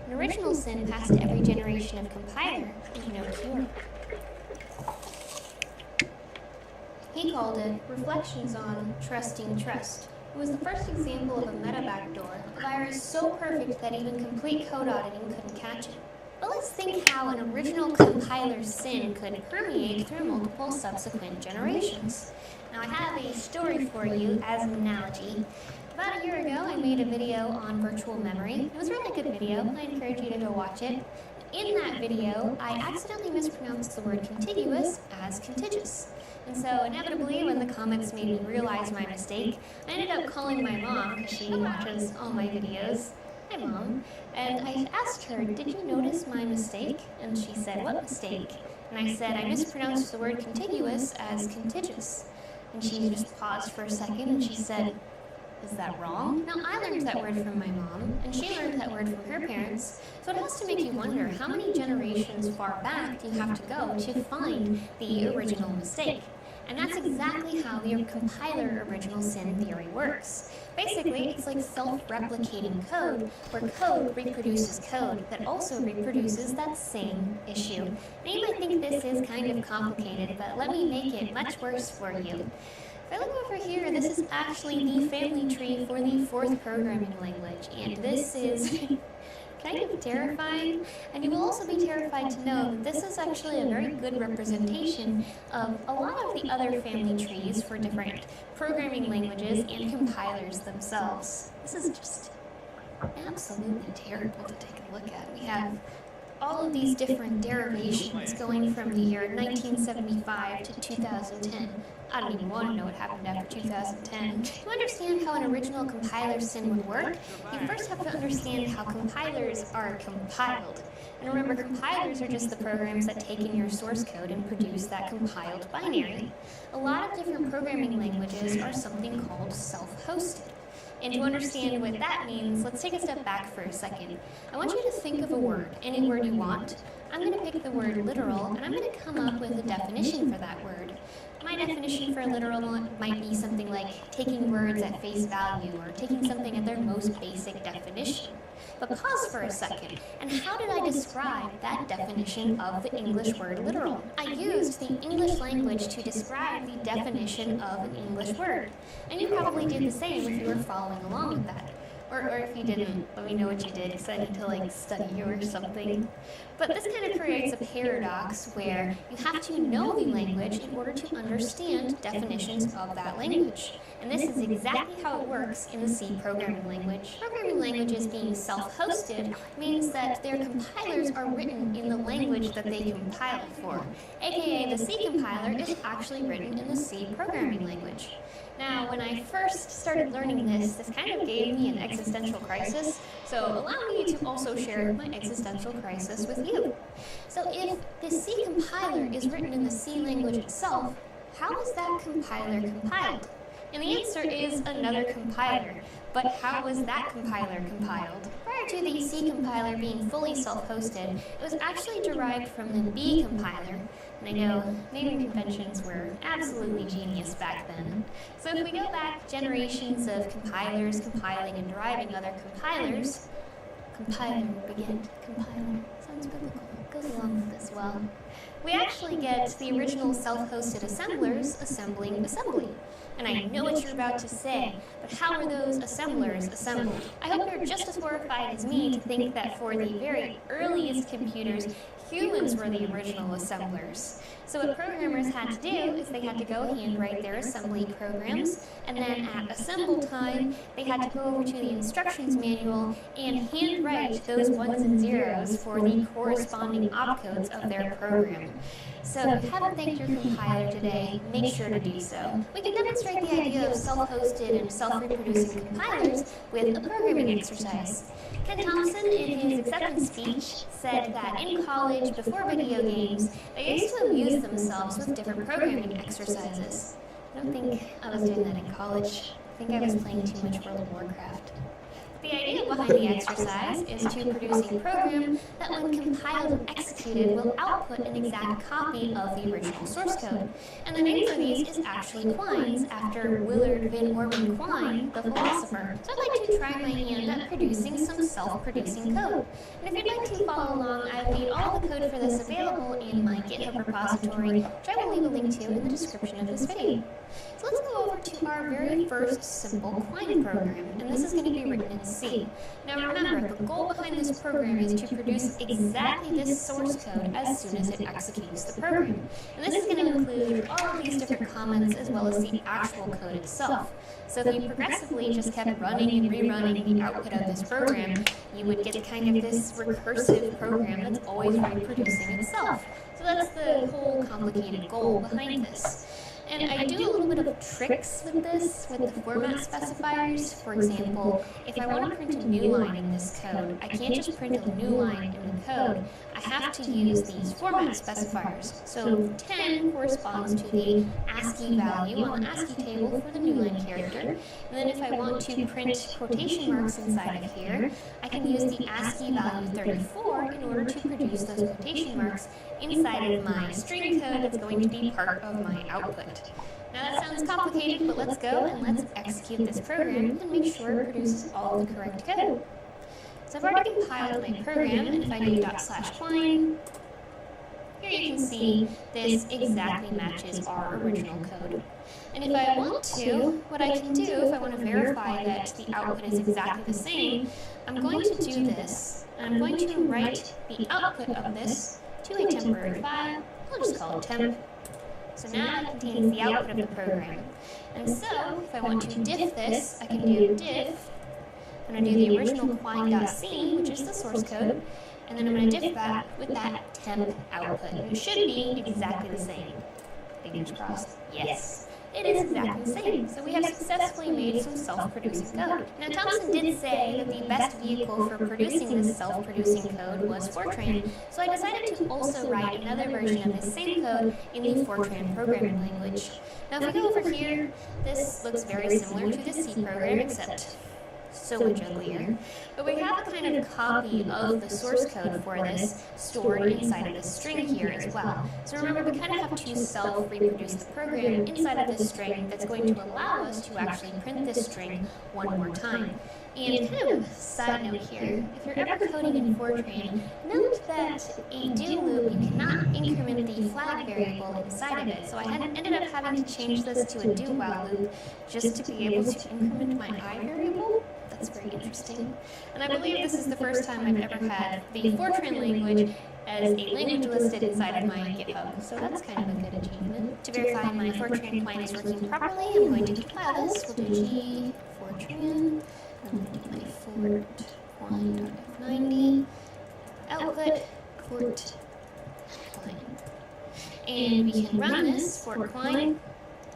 An original sin passed to every generation of compiler with no cure. He called it Reflections on Trusting Trust. It was the first example of a meta backdoor, a virus so perfect that even complete code auditing couldn't catch it. But let's think how an original compiler's sin could permeate through multiple subsequent generations. Now I have a story for you as an analogy. About a year ago, I made a video on virtual memory. It was a really good video. I encourage you to go watch it. In that video, I accidentally mispronounced the word contiguous as contiguous. And so inevitably, when the comments made me realize my mistake, I ended up calling my mom, because she watches all my videos. Hi, Mom. And I asked her, did you notice my mistake? And she said, what mistake? And I said, I mispronounced the word contiguous as contiguous. And she just paused for a second and she said, is that wrong? Now, I learned that word from my mom, and she learned that word from her parents, so it has to make you wonder how many generations far back do you have to go to find the original mistake? And that's exactly how the compiler original sin theory works. Basically, it's like self-replicating code, where code reproduces code that also reproduces that same issue. Now, you might think this is kind of complicated, but let me make it much worse for you. If I look over here, this is actually the family tree for the 4th programming language, and this is kind of terrifying, and you will also be terrified to know that this is actually a very good representation of a lot of the other family trees for different programming languages and compilers themselves. This is just absolutely terrible to take a look at. We have all of these different derivations going from the year 1975 to 2010. I don't even want to know what happened after 2010. To understand how an original compiler sim would work, you first have to understand how compilers are compiled. And remember, compilers are just the programs that take in your source code and produce that compiled binary. A lot of different programming languages are something called self-hosted. And to understand what that means, let's take a step back for a second. I want you to think of a word, any word you want. I'm going to pick the word literal, and I'm going to come up with a definition for that word. My definition for literal might be something like taking words at face value or taking something at their most basic definition. But pause for a second, and how did I describe that definition of the English word literal? I used the English language to describe the definition of an English word. And you probably did the same if you were following along with that. Or if you didn't, let me know what you did, because I need to study you or something. But this kind of creates a paradox where you have to know the language in order to understand definitions of that language. And this is exactly how it works in the C programming language. Programming languages being self-hosted means that their compilers are written in the language that they compile for. AKA, the C compiler is actually written in the C programming language. Now, when I first started learning this kind of gave me an existential crisis, so allow me to also share my existential crisis with you. So if the C compiler is written in the C language itself, how is that compiler compiled? And the answer is another compiler. But how was that compiler compiled? Prior to the C compiler being fully self-hosted, it was actually derived from the B compiler. And I know naming conventions were absolutely genius back then. So if we go back generations of compilers compiling and deriving other compilers, compiler, beget, compiler, sounds biblical, goes along with this well. We actually get the original self-hosted assemblers assembling assembly. And I know what you're about to say, but how are those assemblers assembled? I hope you're just as horrified as me to think that for the very earliest computers, humans were the original assemblers. So what programmers had to do is they had to go handwrite their assembly programs, and then at assemble time, they had to go over to the instructions manual and handwrite those ones and zeros for the corresponding opcodes of their program. So if you haven't thanked your compiler today, make sure to do so. We can demonstrate the idea of self-hosted and self-reproducing compilers with a programming exercise. Ken Thompson, in his acceptance speech, said that in college, before video games, they used to amuse themselves with different programming exercises. I don't think I was doing that in college. I think I was playing too much World of Warcraft. The idea behind the exercise is to produce a program that when compiled and executed will output an exact copy of the original source code. And the name for these is actually Quines, after Willard Van Orman Quine, the philosopher. So I'd like to try my hand at producing some self-producing code. And if you'd like to follow along, I've made all the code for this available in my GitHub repository, which I will leave a link to in the description of this video. So let's go over to our very first simple Quine program, and this is going to be written in C. Now remember, the goal behind this program is to produce exactly this source code as soon as it executes the program. And this is going to include all of these different comments as well as the actual code itself. So if you progressively just kept running and rerunning the output of this program, you would get kind of this recursive program that's always reproducing itself. So that's the whole complicated goal behind this. And I do a little bit of tricks with this, with the format specifiers. For example, if I want to print a new line in this code, I can't just print a new line in the code. I have to use these format specifiers. So 10 corresponds to the ASCII value on the ASCII table for the new line character. And then if I want to print quotation marks inside of here, I can use the ASCII value 34 in order to produce those quotation marks inside of my string code that's going to be part of my output. Now that sounds complicated, but let's go and let's execute this program and make sure it produces all of the correct code. So I've already compiled my program, and if I do /Quine, here you can see this exactly matches our original code. And if I want to, what I can do, if I want to verify that the output is exactly the same, I'm going to do this, and I'm going to write the output of this to a temporary file. I'll just call it temp. So now it contains the output of the program. And so, if I want to diff this, I can do diff. I'm going to do the original quine.c, which is the source code, and then I'm going to diff that with that temp output. And it should be exactly the same. Fingers crossed. Yes. It is exactly the same. So we have successfully made some self-producing code. Now Thompson did say that the best vehicle for producing this self-producing code was Fortran, so I decided to also write another version of this same code in the Fortran programming language. Now if we go over here, this looks very similar to the C program, except so much uglier. But we have a kind of copy of the source code for this stored inside of this string here as well. So remember, we kind of have to self-reproduce the program inside of this string that's going to allow us to actually print this string one more time. And kind of a side note here, if you're ever coding in Fortran, note that a do loop, you cannot increment the flag variable inside of it. So I ended up having to change this to a do while loop just to be able to increment my I variable. That's very interesting. And I believe this is the first time I've ever had the Fortran language as a language listed inside of my GitHub. So that's kind of a good achievement. To verify my Fortran client is working properly, I'm going to compile this. We'll do g Fortran. I'm going to do my fort quine.f90 output fort quine. And we can run this fort quine.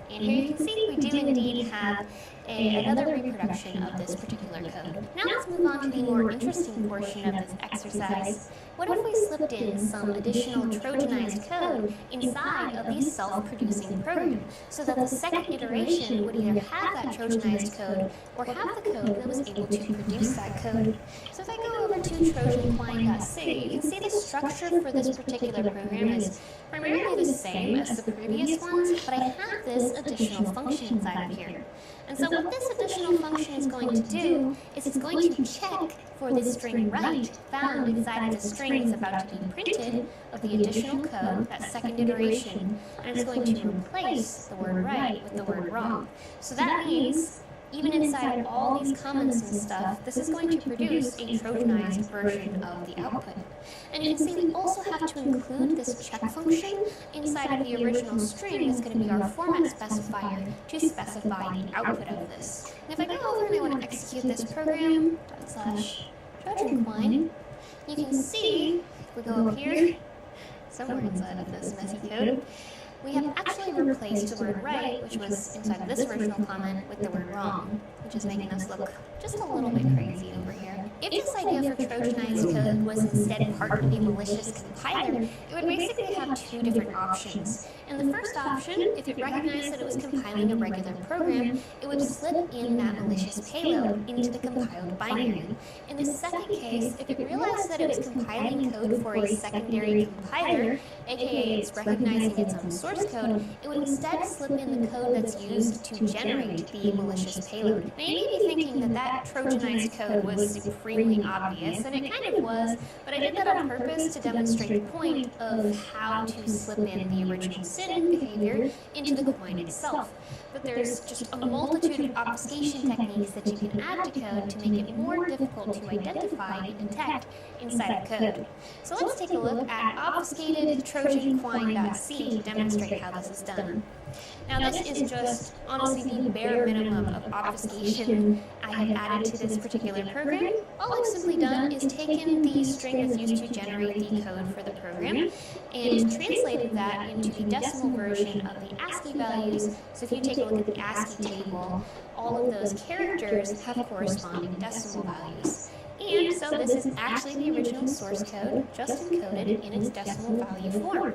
And here you can see we do indeed have another reproduction of this particular code. Now let's move on to the more interesting portion of this exercise. What if we slipped in some additional Trojanized code inside of the self-producing program so that the second iteration would either have that Trojanized code or have the code that was able to produce that code? So if I go over to trojanquine.c, you can see the structure for this particular program is primarily the same as the previous ones, but I have this additional function inside of here. And so what this additional function is going to do is it's going to check for the string right found inside of the string that's about to be printed of the additional code, that second iteration, and it's going to replace the word right with the word wrong. So that means even inside of all these comments and stuff, this is going to produce a Trojanized version of the output. And you can see we also have to include this check function inside of the original string that's going to be our format specifier to specify the output of this. And if I go over and I want to execute this program, /TrojanQuine, you can see, if we go up here, somewhere inside of this messy code, we have actually replaced the word right, which was inside of this original comment, with the word wrong, which is making us look just a little bit crazy over here. If this idea for Trojanized code was instead part of a malicious compiler, it would basically have two different options. And the first option, if it recognized that it was compiling a regular program, it would slip in that malicious payload into the compiled binary. In the second case, if it realized that it was compiling code for a secondary compiler, aka it's recognizing its own source code, it would instead slip in the code that's used to generate the malicious payload. Now you may be thinking that that Trojanized code was supremely obvious, and it kind of was, but I did that on purpose to demonstrate the point of how to slip in the original sin behavior into the coin itself. But there's just a multitude of obfuscation techniques that you can add to code to make it more difficult to identify and detect inside of code. So let's take a look at obfuscated trojanquine.c to demonstrate how this is done. Now this is just honestly the bare minimum of obfuscation I have added to this particular program. All I've simply done is taken the string that's used to generate the code for the program and translated that into the decimal version of the ASCII values. So if you take a look at the ASCII table, all of those characters have corresponding decimal values. And so this is actually the original source code, just encoded in its decimal value form.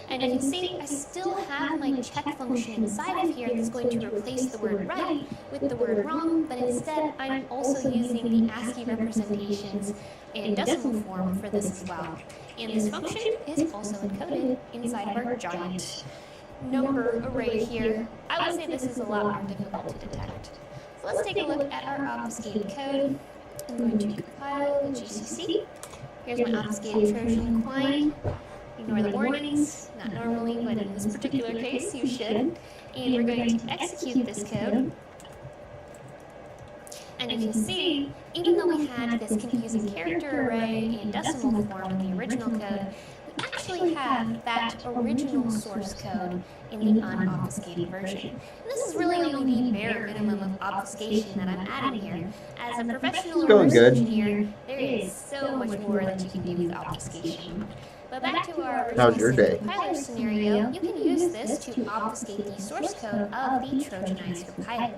And you can see I still have my check function inside of here that's going to replace the word right with the word wrong, but instead I'm also using the ASCII representations in decimal form for this as well. And this function is also encoded inside of our giant number array here. I would say this is a lot more difficult to detect. So let's take a look at our obfuscated code. I'm going to compile the GCC. Here's my obfuscated Trojan Quine. Ignore the warnings, not normally, but in this particular case, you should. And we're going to execute this code. And you can see, even though we had this confusing character array and decimal form in the original code, we actually have that original source code in the unobfuscated version. And this is really only the bare minimum of obfuscation that I'm adding here. As a professional reverse engineer, there is so much more that you can do with obfuscation. But back to our original compiler scenario, you can use this to obfuscate the source code of the Trojanized compiler.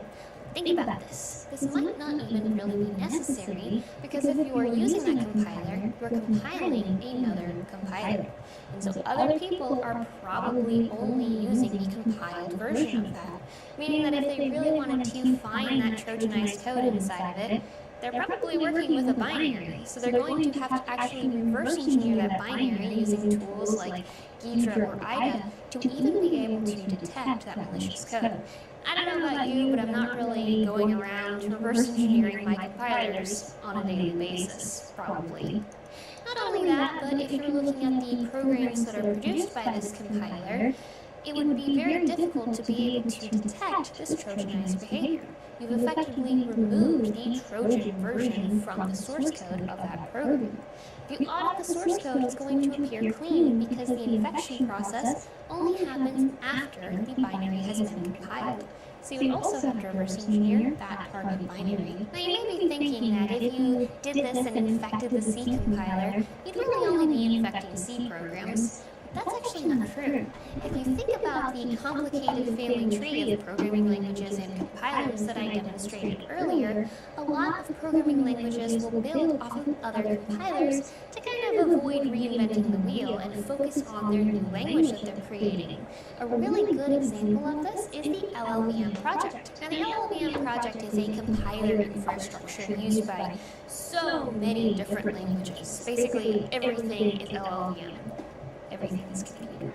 Think about this. This might not even really be necessary, because if you are using that compiler, you are compiling another compiler. And so other people are probably only using the compiled version of that, meaning that if they really wanted to find that Trojanized code inside of it, they're probably working with a binary, so they're going to have to actually reverse engineer that binary using tools like Ghidra or IDA to even be able to detect that malicious code. I don't know about you, but I'm not really going around reverse engineering my compilers on a daily basis, probably. Not only that, but if you're looking at the programs that are produced by this compiler, it would be very difficult to be able to detect this Trojanized behavior. You've effectively removed the Trojan version from the source code of that program. If you audit the source code, it's going to appear clean because the infection process only happens after the binary has been compiled. So you would also have to reverse engineer that target binary. Now you may be thinking that if you did this and infected the C compiler, you'd really only be infecting C programs. That's actually not true. If you think about the complicated family tree of programming languages and compilers that I demonstrated earlier, a lot of programming languages will build off of other compilers to kind of avoid reinventing the wheel and focus on their new language that they're creating. A really good example of this is the LLVM project. Now the LLVM project is a compiler infrastructure used by so many different languages. Basically everything is LLVM. Everything is computer.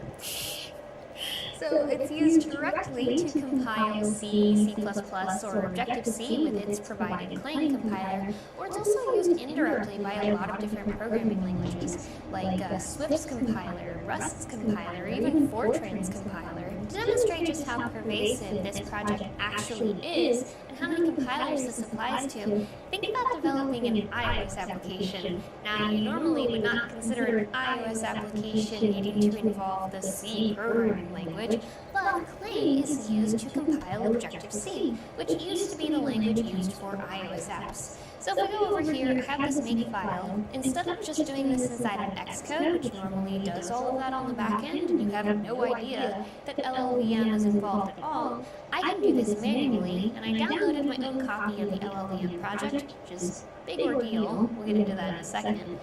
So it's used directly to compile C, C++, or Objective-C with its provided Clang compiler, or it's also used indirectly by a lot of different programming languages, like Swift's compiler, Rust's compiler, even Fortran's compiler. To demonstrate just how pervasive this project actually is, and how many compilers this applies to, think about developing an iOS application. Now, you normally would not consider an iOS application needing to involve the C programming language, but Clang is used to compile Objective-C, which used to be the language used for iOS apps. So if we go over here, I have this makefile. Instead of just doing this inside of Xcode, which normally does all of that on the back end, and you have no idea that LLVM is involved at all, I can do this manually, and I downloaded my own copy of the LLVM project, which is a big ordeal. We'll get into that in a second.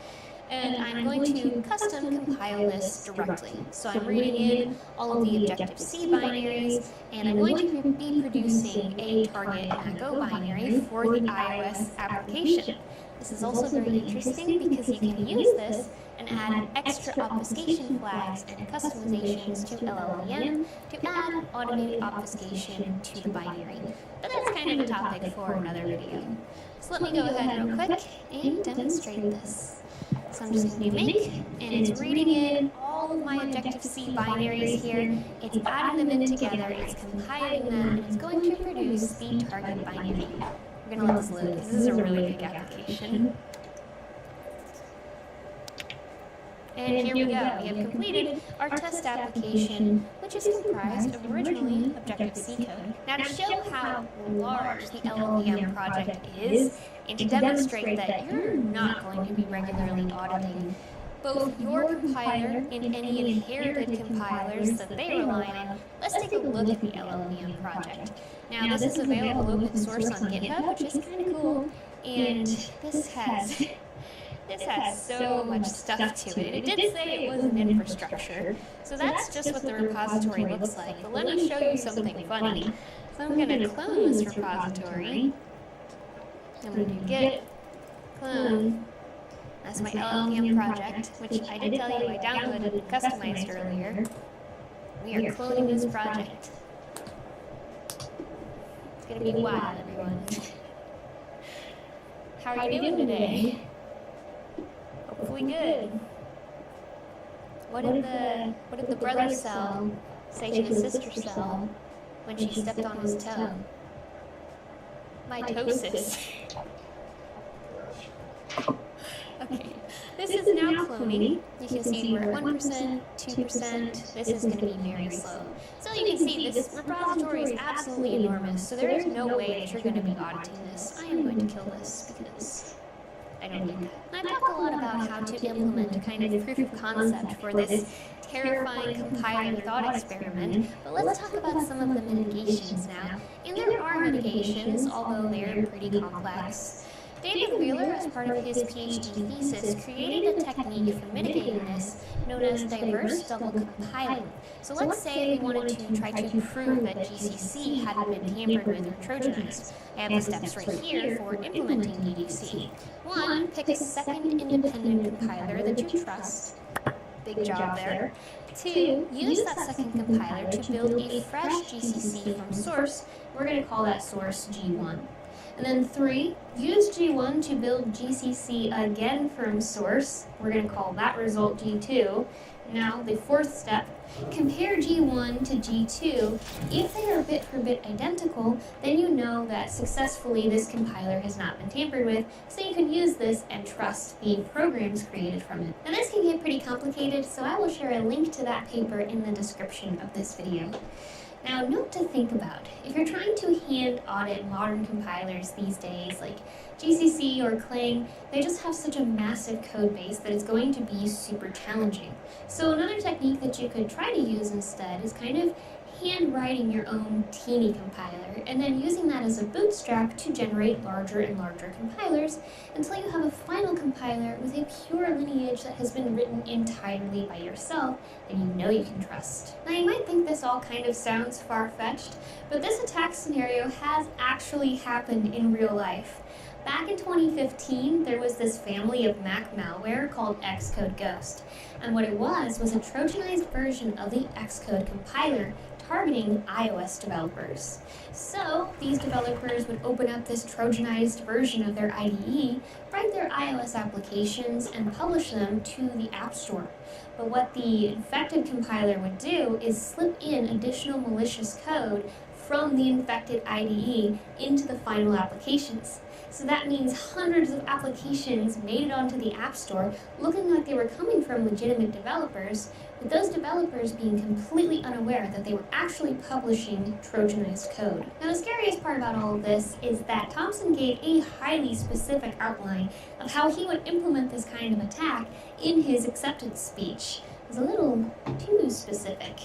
And I'm going to custom compile this directly. So I'm reading in all of the Objective-C binaries, and I'm going to be producing a target and a Go binary for the iOS application. This is also very interesting because you can use this and add extra obfuscation flags and customizations to LLVM to add automated obfuscation to the binary. But that's kind of a topic for another video. So let me go ahead real quick and demonstrate this. So I'm just going to do make, and it's reading in all of my Objective-C binaries here, it's adding them in together, it's compiling them, and it's going to produce the target binary. We're going to let this load, because this is a really big application. And here we go, we have completed our test application, which is comprised of originally Objective-C code. Now to show how large the LLVM project is, and to demonstrate that you're not going to be regularly auditing both your compiler and any inherited compilers that they rely on, let's take a look at the LLVM project. Now this is available open source on GitHub, which is kind of cool, and this has so much stuff to it. It did say it was an infrastructure, so that's just what the repository looks like. But let me show you something funny. So I'm going to clone this repository. I'm going to do git clone. That's my LLVM project, which I did tell you I downloaded and customized earlier. We are cloning this project. It's going to be wild, everyone. How are you doing today? Hopefully good. What did the brother cell say to the sister cell when she stepped on his toe? Mitosis. Okay, this is now cloning. You can see we're at 1%, 2%. This is going to be very slow. So you can see this repository is absolutely enormous, so there is no way that you're going to be auditing this. I am going to kill this because I don't need that. And I've talked a lot about how to implement a kind of proof of concept for this terrifying compiler thought experiment, but let's talk about some of the mitigations now. And there are mitigations, although they're pretty complex. David Wheeler, as part of his PhD thesis, created a technique for mitigating this known as diverse double compiling. So let's say we wanted to try to prove that GCC hadn't been tampered with or trojanized. I have the steps right here for implementing DDC. 1, pick a second independent compiler that you trust. Big job there. 2, use that second compiler to build a fresh GCC from source. We're going to call that source G1. And then 3, use G1 to build GCC again from source. We're going to call that result G2. Now, the 4th step, compare G1 to G2. If they are bit for bit identical, then you know that successfully this compiler has not been tampered with, so you can use this and trust the programs created from it. Now this can get pretty complicated, so I will share a link to that paper in the description of this video. Now, note to think about, if you're trying to hand audit modern compilers these days, like GCC or Clang, they just have such a massive code base that it's going to be super challenging. So another technique that you could try to use instead is kind of handwriting your own teeny compiler and then using that as a bootstrap to generate larger and larger compilers until you have a final compiler with a pure lineage that has been written entirely by yourself and you know you can trust. Now you might think this all kind of sounds far-fetched, but this attack scenario has actually happened in real life. Back in 2015, there was this family of Mac malware called Xcode Ghost, and what it was a Trojanized version of the Xcode compiler targeting iOS developers. So these developers would open up this Trojanized version of their IDE, write their iOS applications, and publish them to the App Store. But what the infected compiler would do is slip in additional malicious code from the infected IDE into the final applications. So that means hundreds of applications made it onto the App Store looking like they were coming from legitimate developers, with those developers being completely unaware that they were actually publishing Trojanized code. Now the scariest part about all of this is that Thompson gave a highly specific outline of how he would implement this kind of attack in his acceptance speech. It was a little too specific.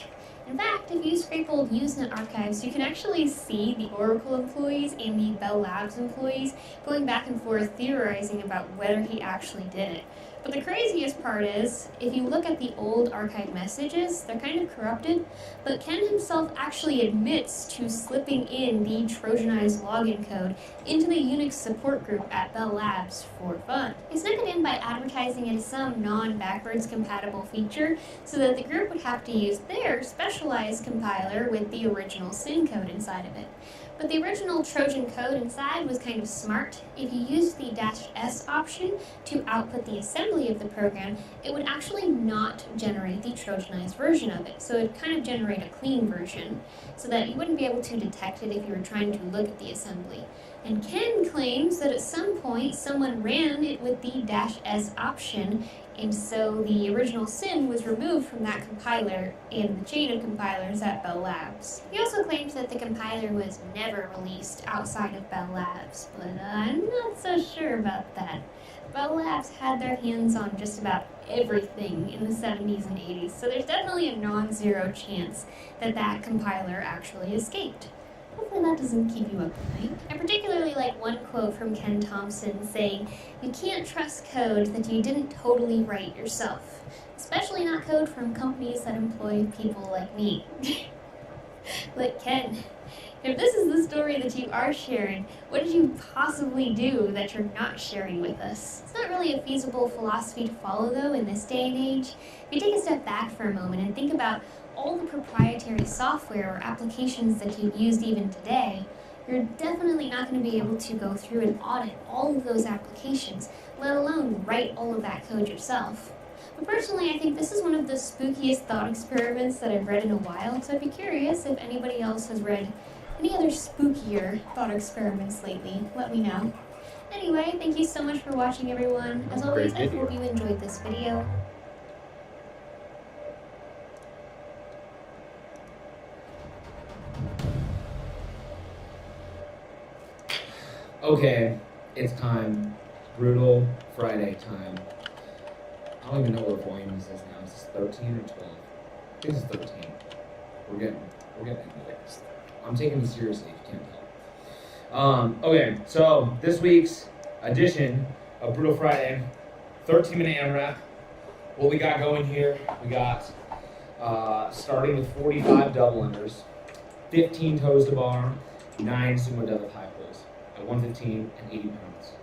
In fact, if you scrape old Usenet archives, you can actually see the Oracle employees and the Bell Labs employees going back and forth theorizing about whether he actually did it. But the craziest part is, if you look at the old archive messages, they're kind of corrupted, but Ken himself actually admits to slipping in the Trojanized login code into the Unix support group at Bell Labs for fun. He snuck it in by advertising it as some non-backwards compatible feature, so that the group would have to use their specialized compiler with the original SYN code inside of it. But the original Trojan code inside was kind of smart. If you used the -s option to output the assembly of the program, it would actually not generate the Trojanized version of it. So it would kind of generate a clean version, so that you wouldn't be able to detect it if you were trying to look at the assembly. And Ken claims that at some point someone ran it with the -s option, and so the original SYN was removed from that compiler and the chain of compilers at Bell Labs. He also claims that the compiler was never released outside of Bell Labs, but I'm not so sure about that. Bell Labs had their hands on just about everything in the 70s and 80s, so there's definitely a non-zero chance that that compiler actually escaped. Hopefully that doesn't keep you up at night. I particularly like one quote from Ken Thompson saying, "You can't trust code that you didn't totally write yourself, especially not code from companies that employ people like me." But Ken, if this is the story that you are sharing, what did you possibly do that you're not sharing with us? It's not really a feasible philosophy to follow though in this day and age. If you take a step back for a moment and think about all the proprietary software or applications that you've used even today, you're definitely not going to be able to go through and audit all of those applications, let alone write all of that code yourself. But personally, I think this is one of the spookiest thought experiments that I've read in a while, so I'd be curious if anybody else has read any other spookier thought experiments lately. Let me know. Anyway, thank you so much for watching, everyone. As always, I hope you enjoyed this video. Okay, it's time. Brutal Friday time. I don't even know what volume this is now. Is this 13 or 12? I think it's 13. We're getting into it. I'm taking this seriously, if you can't tell. Okay, so this week's edition of Brutal Friday, 13-minute AMRAP. What we got going here, we got starting with 45 double unders, 15 toes to bar, 9 sumo deadlift high pulls at 115 and 80 pounds.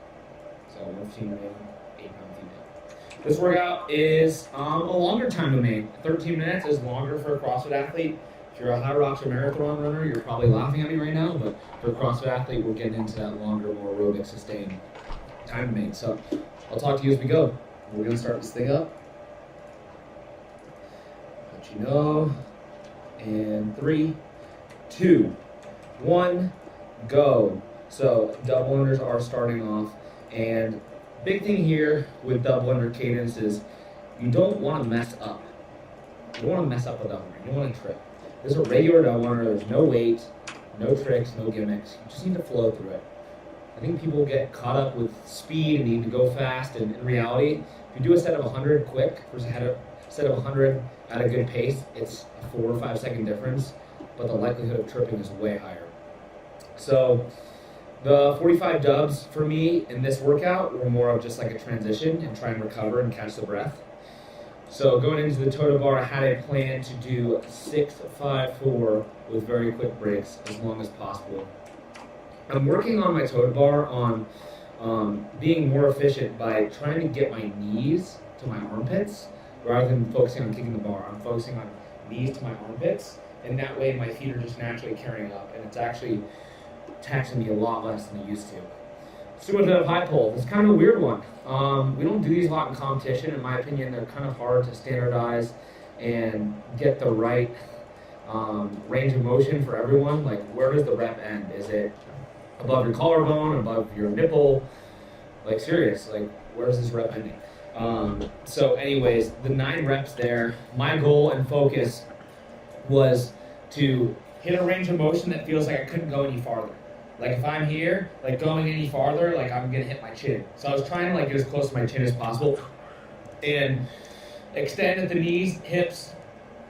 So 115 male, 8 pound female. This workout is a longer time to make. 13 minutes is longer for a CrossFit athlete. If you're a high rocks or marathon runner, you're probably laughing at me right now, but for a CrossFit athlete, we're getting into that longer, more aerobic, sustained time to make. So I'll talk to you as we go. We're gonna start this thing up. Let you know. And 3, 2, 1, go. So double unders are starting off, and big thing here with double under cadence is you don't want to mess up. You don't want to mess up a double under. You don't want to trip. This is a regular double under. There's no weight, no tricks, no gimmicks. You just need to flow through it. I think people get caught up with speed and need to go fast, and in reality, if you do a set of 100 quick versus a set of 100 at a good pace, it's a 4 or 5 second difference, but the likelihood of tripping is way higher. So the 45 dubs for me in this workout were more of just like a transition and try and recover and catch the breath. So going into the toe to bar, I had a plan to do 6, 5, 4 with very quick breaks as long as possible. I'm working on my toe to bar on being more efficient by trying to get my knees to my armpits rather than focusing on kicking the bar. I'm focusing on knees to my armpits, and that way my feet are just naturally carrying up, and it's actually taxing me a lot less than it used to. Sumo deadlift high pull. It's kind of a weird one. We don't do these a lot in competition. In my opinion, they're kind of hard to standardize and get the right range of motion for everyone. Like, where does the rep end? Is it above your collarbone, above your nipple? Like, serious, like, where's this rep ending? So anyways, the 9 reps there, my goal and focus was to hit a range of motion that feels like I couldn't go any farther. Like, if I'm here, like, going any farther, like, I'm gonna hit my chin. So I was trying to, like, get as close to my chin as possible and extend at the knees, hips,